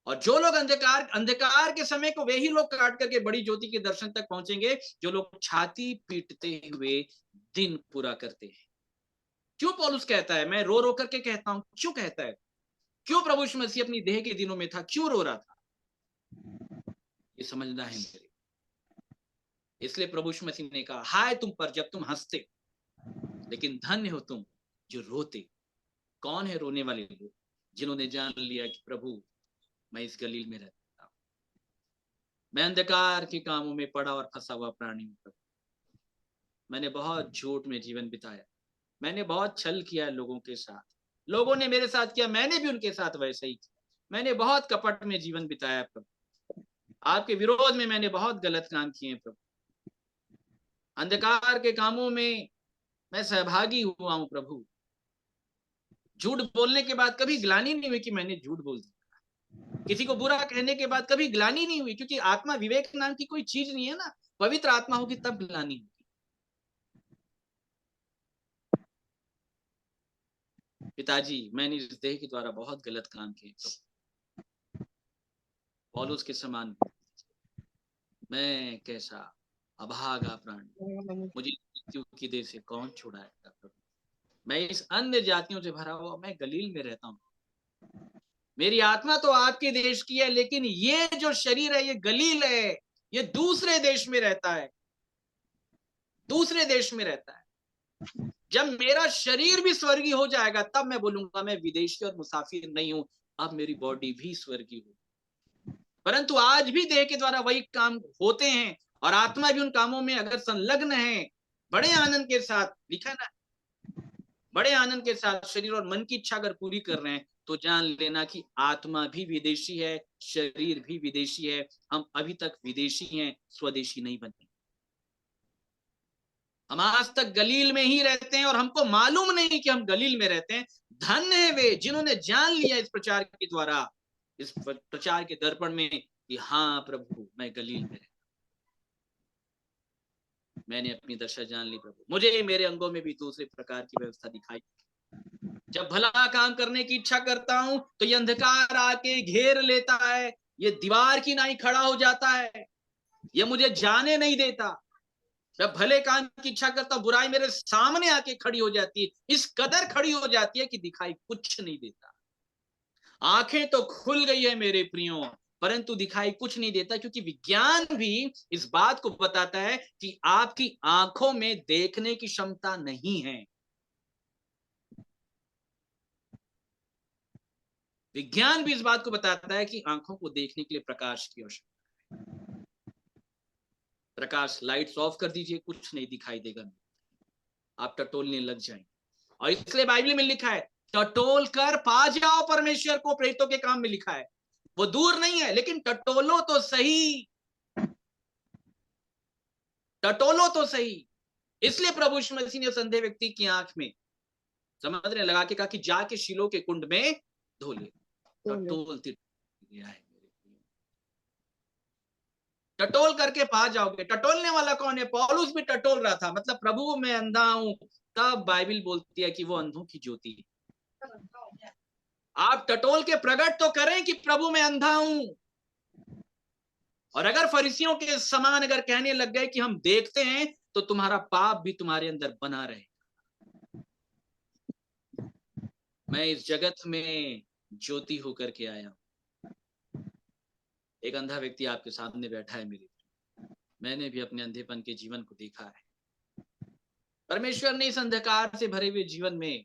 और जो लोग अंधकार के समय को वे ही लोग काट करके बड़ी ज्योति के दर्शन तक पहुंचेंगे, जो लोग छाती पीटते हुए दिन पूरा करते हैं। क्यों पौलुस कहता है, मैं रो रो करके कहता हूं, क्यों कहता है? क्यों प्रभु यीशु मसीह अपनी देह के दिनों में था, क्यों रो रहा था? ये समझना है मेरे। इसलिए प्रभु यीशु मसीह ने कहा, हाय तुम पर जब तुम हंसते, लेकिन धन्य हो तुम जो रोते। कौन है रोने वाले लोग? जिन्होंने जान लिया कि प्रभु मैं इस गलील में रहता हूं, मैं अंधकार के कामों में पड़ा और फंसा हुआ प्राणी हूं। मैंने बहुत झूठ में जीवन बिताया, मैंने बहुत छल किया लोगों के साथ, लोगों ने मेरे साथ किया, मैंने भी उनके साथ वैसे ही किया। मैंने बहुत कपट में जीवन बिताया प्रभु, आपके विरोध में मैंने बहुत गलत काम किए प्रभु। अंधकार के कामों में मैं सहभागी हुआ हूं प्रभु। झूठ बोलने के बाद कभी ग्लानि नहीं हुई कि मैंने झूठ बोल दिया। किसी को बुरा कहने के बाद कभी ग्लानि नहीं हुई, क्योंकि आत्मा विवेक नाम की कोई चीज नहीं है ना। पवित्र आत्मा होगी तब ग्लानि होगी। पिताजी मैंने इस देह के द्वारा बहुत गलत काम किए प्रभु, पौलुस के समान मैं कैसा अभागा प्राणी, मुझे मृत्यु की देह से कौन छुड़ाएगा प्रभु। मैं इस अन्य जातियों से भरा हुआ, मैं गलील में रहता हूँ, मेरी आत्मा तो आपके देश की है, लेकिन ये जो शरीर है ये गलील है, ये दूसरे देश में रहता है, दूसरे देश में रहता है। जब मेरा शरीर भी स्वर्गीय हो जाएगा तब मैं बोलूंगा मैं विदेशी और मुसाफिर नहीं हूं, अब मेरी बॉडी भी स्वर्गीय हो। परंतु आज भी देह के द्वारा वही काम होते हैं, और आत्मा भी उन कामों में अगर संलग्न है, बड़े आनंद के साथ, लिखा ना, बड़े आनंद के साथ शरीर और मन की इच्छा अगर पूरी कर रहे हैं, तो जान लेना कि आत्मा भी विदेशी है, शरीर भी विदेशी है। हम अभी तक विदेशी हैं, स्वदेशी नहीं बने। हम आज तक गलील में ही रहते हैं और हमको मालूम नहीं कि हम गलील में रहते हैं। धन्य है वे जिन्होंने जान लिया इस प्रचार के द्वारा, इस प्रचार के दर्पण में, कि हाँ प्रभु मैं गलील में रहता, मैंने अपनी दशा जान ली प्रभु। मुझे मेरे अंगों में भी दूसरे प्रकार की व्यवस्था दिखाई। जब भला काम करने की इच्छा करता हूं तो ये अंधकार आके घेर लेता है, ये दीवार की नाई खड़ा हो जाता है, ये मुझे जाने नहीं देता। जब भले काम की इच्छा करता हूं, बुराई मेरे सामने आके खड़ी हो जाती है, इस कदर खड़ी हो जाती है कि दिखाई कुछ नहीं देता। आंखें तो खुल गई है मेरे प्रियो, परंतु दिखाई कुछ नहीं देता, क्योंकि विज्ञान भी इस बात को बताता है कि आपकी आंखों में देखने की क्षमता नहीं है। विज्ञान भी इस बात को बताता है कि आंखों को देखने के लिए प्रकाश की आवश्यकता है। प्रकाश, लाइट्स ऑफ कर दीजिए, कुछ नहीं दिखाई देगा, आप टटोलने लग जाएंगे। और इसलिए बाइबल में लिखा है, टटोल कर पा जाओ परमेश्वर को, प्रेरितों के काम में लिखा है। वो दूर नहीं है, लेकिन टटोलो तो सही, टटोलो तो सही। इसलिए प्रभु यीशु मसीह ने उस अंधे व्यक्ति की आंख में, समझ रहे, लगा के कहा कि जाके शीलो के कुंड में धो ले। टटोलते गया है, टटोल करके पा जाओगे। टटोलने वाला कौन है? पौलुस भी टटोल रहा था, मतलब प्रभु मैं अंधा हूं, तब बाइबल बोलती है कि वो अंधों की ज्योति है। आप टटोल के प्रकट तो करें कि प्रभु मैं अंधा हूं। और अगर फरीसियों के समान अगर कहने लग गए कि हम देखते हैं, तो तुम्हारा पाप भी तुम्हारे अंदर बना रहे। मैं इस जगत में ज्योति होकर के आया हूं। एक अंधा व्यक्ति आपके सामने बैठा है मेरे, मैंने भी अपने अंधेपन के जीवन को देखा है। परमेश्वर ने इस अंधकार से भरे हुए जीवन में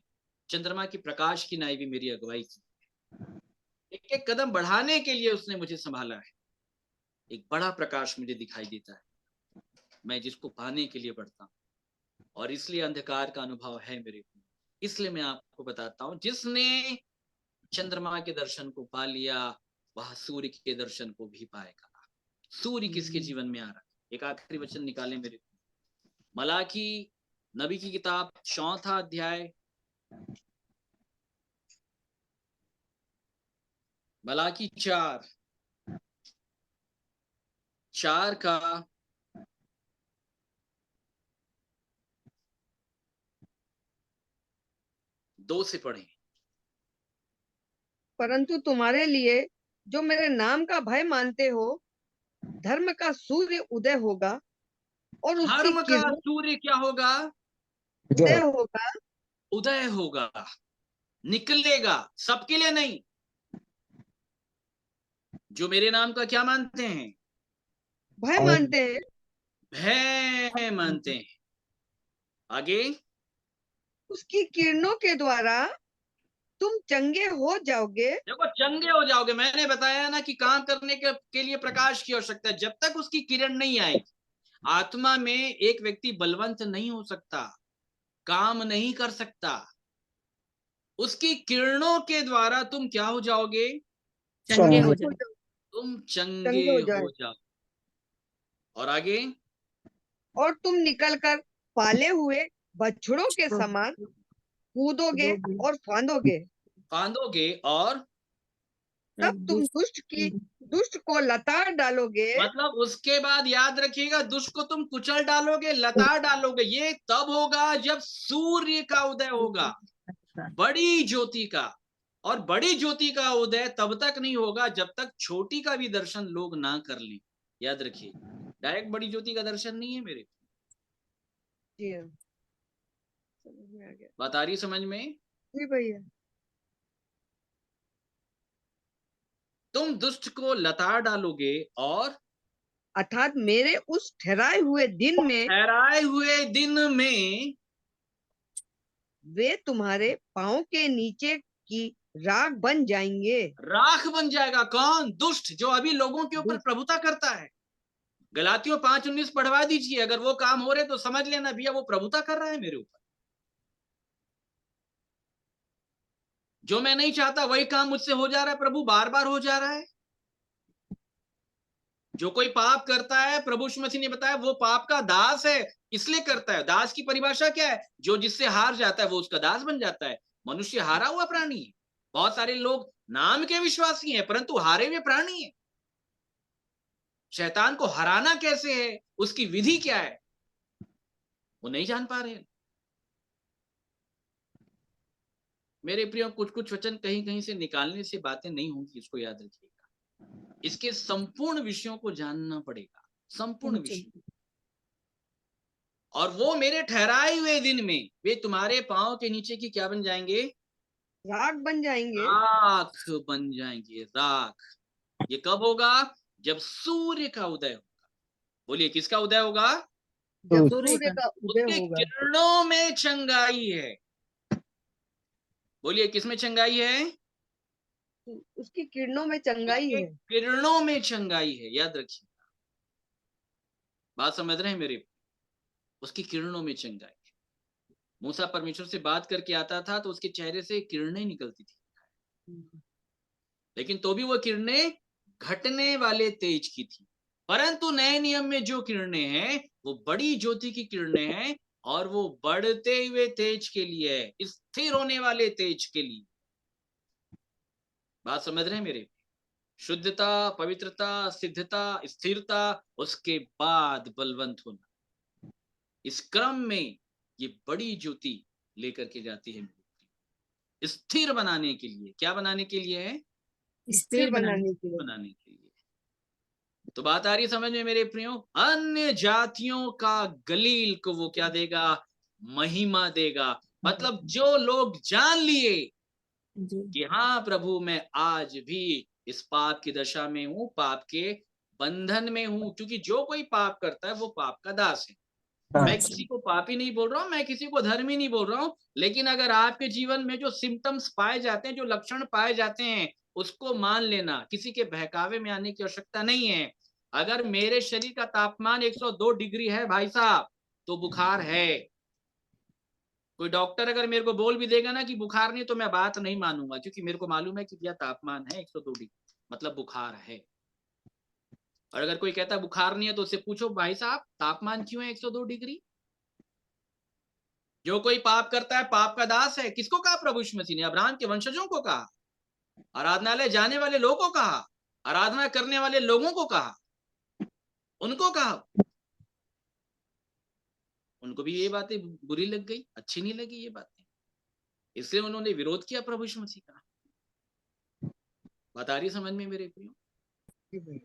चंद्रमा की प्रकाश की नाई भी मेरी अगुवाई की। एक एक कदम बढ़ाने के लिए उसने मुझे संभाला है। एक बड़ा प्रकाश मुझे दिखाई देता है, मैं जिसको पाने के लिए बढ़ता हूं। और इसलिए अंधकार का अनुभव है मेरे को। इसलिए मैं आपको बताता हूं, जिसने चंद्रमा के दर्शन को पा लिया, वह सूर्य के दर्शन को भी पाएगा। सूर्य किसके जीवन में आ रहा है? एक आखिरी वचन निकाले मेरे, मलाकी नबी की किताब 4 अध्याय, मलाकी 4 का 2 से पढ़ें। परंतु तुम्हारे लिए जो मेरे नाम का भय मानते हो, धर्म का सूर्य उदय होगा और उसकी धर्म का किरणों सूर्य क्या होगा? उदय होगा, उदय होगा, निकलेगा। सबके लिए नहीं, जो मेरे नाम का क्या मानते हैं? भय मानते हैं, भय मानते हैं। आगे, उसकी किरणों के द्वारा तुम चंगे हो जाओगे। देखो, चंगे हो जाओगे। मैंने बताया ना कि काम करने के लिए प्रकाश की आवश्यकता है। जब तक उसकी किरण नहीं आएगी, आत्मा में एक व्यक्ति बलवंत नहीं हो सकता, काम नहीं कर सकता। उसकी किरणों के द्वारा तुम क्या हो जाओगे? चंगे हो जाए। तुम चंगे चंगे हो जाए, हो जाओ। और आगे, और तुम निकलकर पाले हुए बछड़ों के समान कूदोगे और फांदोगे। फांदोगे, और तब तुम दुष्ट को लताड़ डालोगे। मतलब उसके बाद याद रखिएगा, दुष्ट को तुम कुचल डालोगे, लताड़ डालोगे। ये तब होगा जब सूर्य का उदय होगा, बड़ी ज्योति का। और बड़ी ज्योति का उदय तब तक नहीं होगा जब तक छोटी का भी दर्शन लोग ना कर लें। याद रखिए, डायरेक्ट बड़ी ज्योति का दर्शन नहीं है मेरे। जी हाँ, समझ में आ गया। बात आ रही समझ में? जी भैया। तुम दुष्ट को लताड़ डालोगे, और अर्थात मेरे उस ठहराए हुए दिन में ठहराए हुए दिन में वे तुम्हारे पाँव के नीचे की राख बन जाएंगे। राख बन जाएगा। कौन? दुष्ट, जो अभी लोगों के ऊपर दुष्ट। प्रभुता करता है। गलातियों 5:19 पढ़वा दीजिए। अगर वो काम हो रहे तो समझ लेना भैया वो प्रभुता कर रहा है मेरे ऊपर। जो मैं नहीं चाहता वही काम मुझसे हो जा रहा है, प्रभु बार बार हो जा रहा है। जो कोई पाप करता है, प्रभु यीशु मसीह ने बताया, वो पाप का दास है, इसलिए करता है। दास की परिभाषा क्या है? जो जिससे हार जाता है वो उसका दास बन जाता है। मनुष्य हारा हुआ प्राणी है। बहुत सारे लोग नाम के विश्वासी हैं, परंतु हारे हुए प्राणी है। शैतान को हराना कैसे है, उसकी विधि क्या है, वो नहीं जान पा रहे। मेरे प्रियो, कुछ कुछ वचन कहीं कहीं से निकालने से बातें नहीं होंगी, इसको याद रखिएगा। इसके संपूर्ण विषयों को जानना पड़ेगा, संपूर्ण विषय। और वो मेरे ठहराए हुए दिन में वे तुम्हारे पांव के नीचे की क्या बन जाएंगे? राख बन जाएंगे। राख बन जाएंगे, राख। ये कब होगा? जब सूर्य का उदय होगा। बोलिए, किसका उदय होगा? जब सूर्य का उदय उसके होगा। किरणों में चंगाई है। बोलिए, किसमें चंगाई है? उसकी किरणों में चंगाई उसके है। किरणों में चंगाई है, याद रखिए, बात समझ रहे हैं मेरे? उसकी किरणों में चंगाई है। मूसा परमेश्वर से बात करके आता था तो उसके चेहरे से किरणें निकलती थी, लेकिन तो भी वो किरणें घटने वाले तेज की थी। परंतु नए नियम में जो किरणें हैं वो बड़ी ज्योति की किरणें हैं, और वो बढ़ते हुए तेज के लिए है, स्थिर होने वाले तेज के लिए। बात समझ रहे हैं मेरे? शुद्धता, पवित्रता, सिद्धता, स्थिरता, उसके बाद बलवंत होना, इस क्रम में ये बड़ी ज्योति लेकर के जाती है। स्थिर बनाने के लिए, क्या बनाने के लिए है? स्थिर बनाने के लिए। बनाने के लिए। तो बात आ रही है समझ में मेरे प्रियो? अन्य जातियों का गलील को वो क्या देगा? महिमा देगा। मतलब जो लोग जान लिए कि हाँ प्रभु, मैं आज भी इस पाप की दशा में हूं, पाप के बंधन में हूं, क्योंकि जो कोई पाप करता है वो पाप का दास है। मैं किसी को पापी नहीं बोल रहा हूं, मैं किसी को धर्मी नहीं बोल रहा हूं, लेकिन अगर आपके जीवन में जो सिम्टम्स पाए जाते हैं, जो लक्षण पाए जाते हैं, उसको मान लेना। किसी के बहकावे में आने की आवश्यकता नहीं है। अगर मेरे शरीर का तापमान 102 डिग्री है भाई साहब, तो बुखार है। कोई डॉक्टर अगर मेरे को बोल भी देगा ना कि बुखार नहीं, तो मैं बात नहीं मानूंगा, क्योंकि मेरे को मालूम है कि यह तापमान है 102 डिग्री, मतलब बुखार है। और अगर कोई कहता बुखार नहीं है, तो उससे पूछो भाई साहब तापमान क्यों है 102 डिग्री? जो कोई पाप करता है पाप का दास है। किसको कहा प्रभु यीशु मसीह ने? अब्राहम के वंशजों को कहा, आराधनालय जाने वाले लोगों को कहा, आराधना करने वाले लोगों को कहा, उनको कहा। उनको भी ये बातें बुरी लग गई, अच्छी नहीं लगी ये बातें, इसलिए उन्होंने विरोध किया प्रभु यीशु मसीह का। बात आ रही समझ में मेरे प्रियो?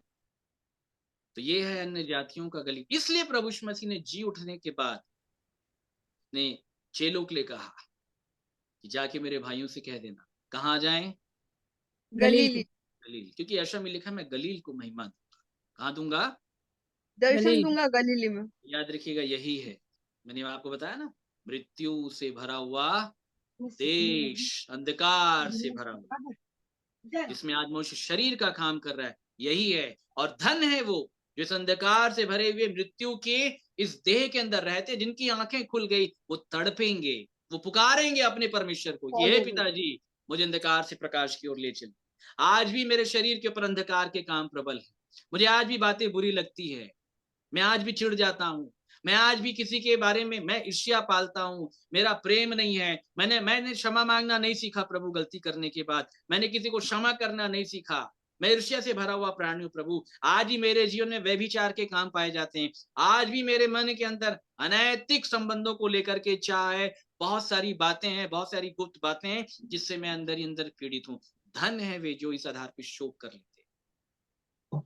तो ये है अन्य जातियों का गली। इसलिए प्रभु यीशु मसीह ने जी उठने के बाद ने चेलों के लिए कहा कि जाके मेरे भाइयों से कह देना, कहाँ जाएं? गलीली। गलील, क्योंकि यशा में लिखा मैं गलील को महिमा दूंगा। कहाँ दूंगा? दर्शन दूंगा गलीली में। याद रखिएगा, यही है, मैंने आपको बताया ना, मृत्यु से भरा हुआ देश, अंधकार से भरा हुआ, जिसमें आज मनुष्य शरीर का काम कर रहा है, यही है। और धन है वो जो इस अंधकार से भरे हुए मृत्यु के इस देह के अंदर रहते, जिनकी आंखें खुल गई, वो तड़पेंगे, वो पुकारेंगे अपने परमेश्वर को कि हे पिताजी, मुझे अंधकार से प्रकाश की ओर ले चल। आज भी मेरे शरीर के ऊपर अंधकार के काम प्रबल है, मुझे आज भी बातें बुरी लगती है, मैं आज भी चिढ़ जाता हूं, मैं आज भी किसी के बारे में मैं ईर्ष्या पालता हूं, मेरा प्रेम नहीं है, मैंने क्षमा मांगना नहीं सीखा प्रभु, गलती करने के बाद मैंने किसी को क्षमा करना नहीं सीखा, मैं ईर्ष्या से भरा हुआ प्राणी हूं प्रभु। आज ही मेरे जीवन में व्यभिचार के काम पाए जाते हैं, आज भी मेरे मन के अंदर अनैतिक संबंधों को लेकर के चाहे बहुत सारी बातें हैं, बहुत सारी गुप्त बातें हैं, जिससे मैं अंदर ही अंदर पीड़ित हूँ। धन है वे जो इस आधार पर शोक कर लेते।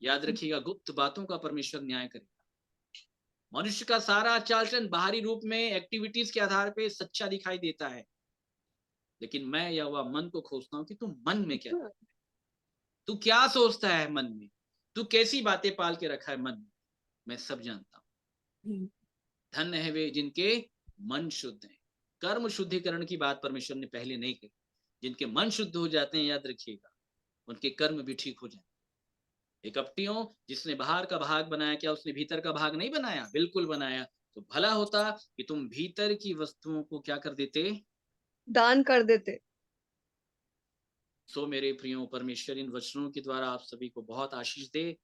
याद रखिएगा, गुप्त बातों का परमेश्वर न्याय करेगा। मनुष्य का सारा चाल चलन बाहरी रूप में एक्टिविटीज के आधार पे सच्चा दिखाई देता है, लेकिन मैं यहोवा मन को खोजता हूं कि तू मन में क्या, तू क्या सोचता है मन में, तू कैसी बातें पाल के रखा है मन में, मैं सब जानता हूं। धन्य है वे जिनके मन शुद्ध है। कर्म शुद्धिकरण की बात परमेश्वर ने पहले नहीं कही। जिनके मन शुद्ध हो जाते हैं, याद रखिएगा, उनके कर्म भी ठीक हो जाते हैं। एक कपटियों, जिसने बाहर का भाग बनाया, क्या उसने भीतर का भाग नहीं बनाया? बिल्कुल बनाया। तो भला होता कि तुम भीतर की वस्तुओं को क्या कर देते? दान कर देते। सो मेरे प्रियो, परमेश्वर इन वचनों के द्वारा आप सभी को बहुत आशीष दे।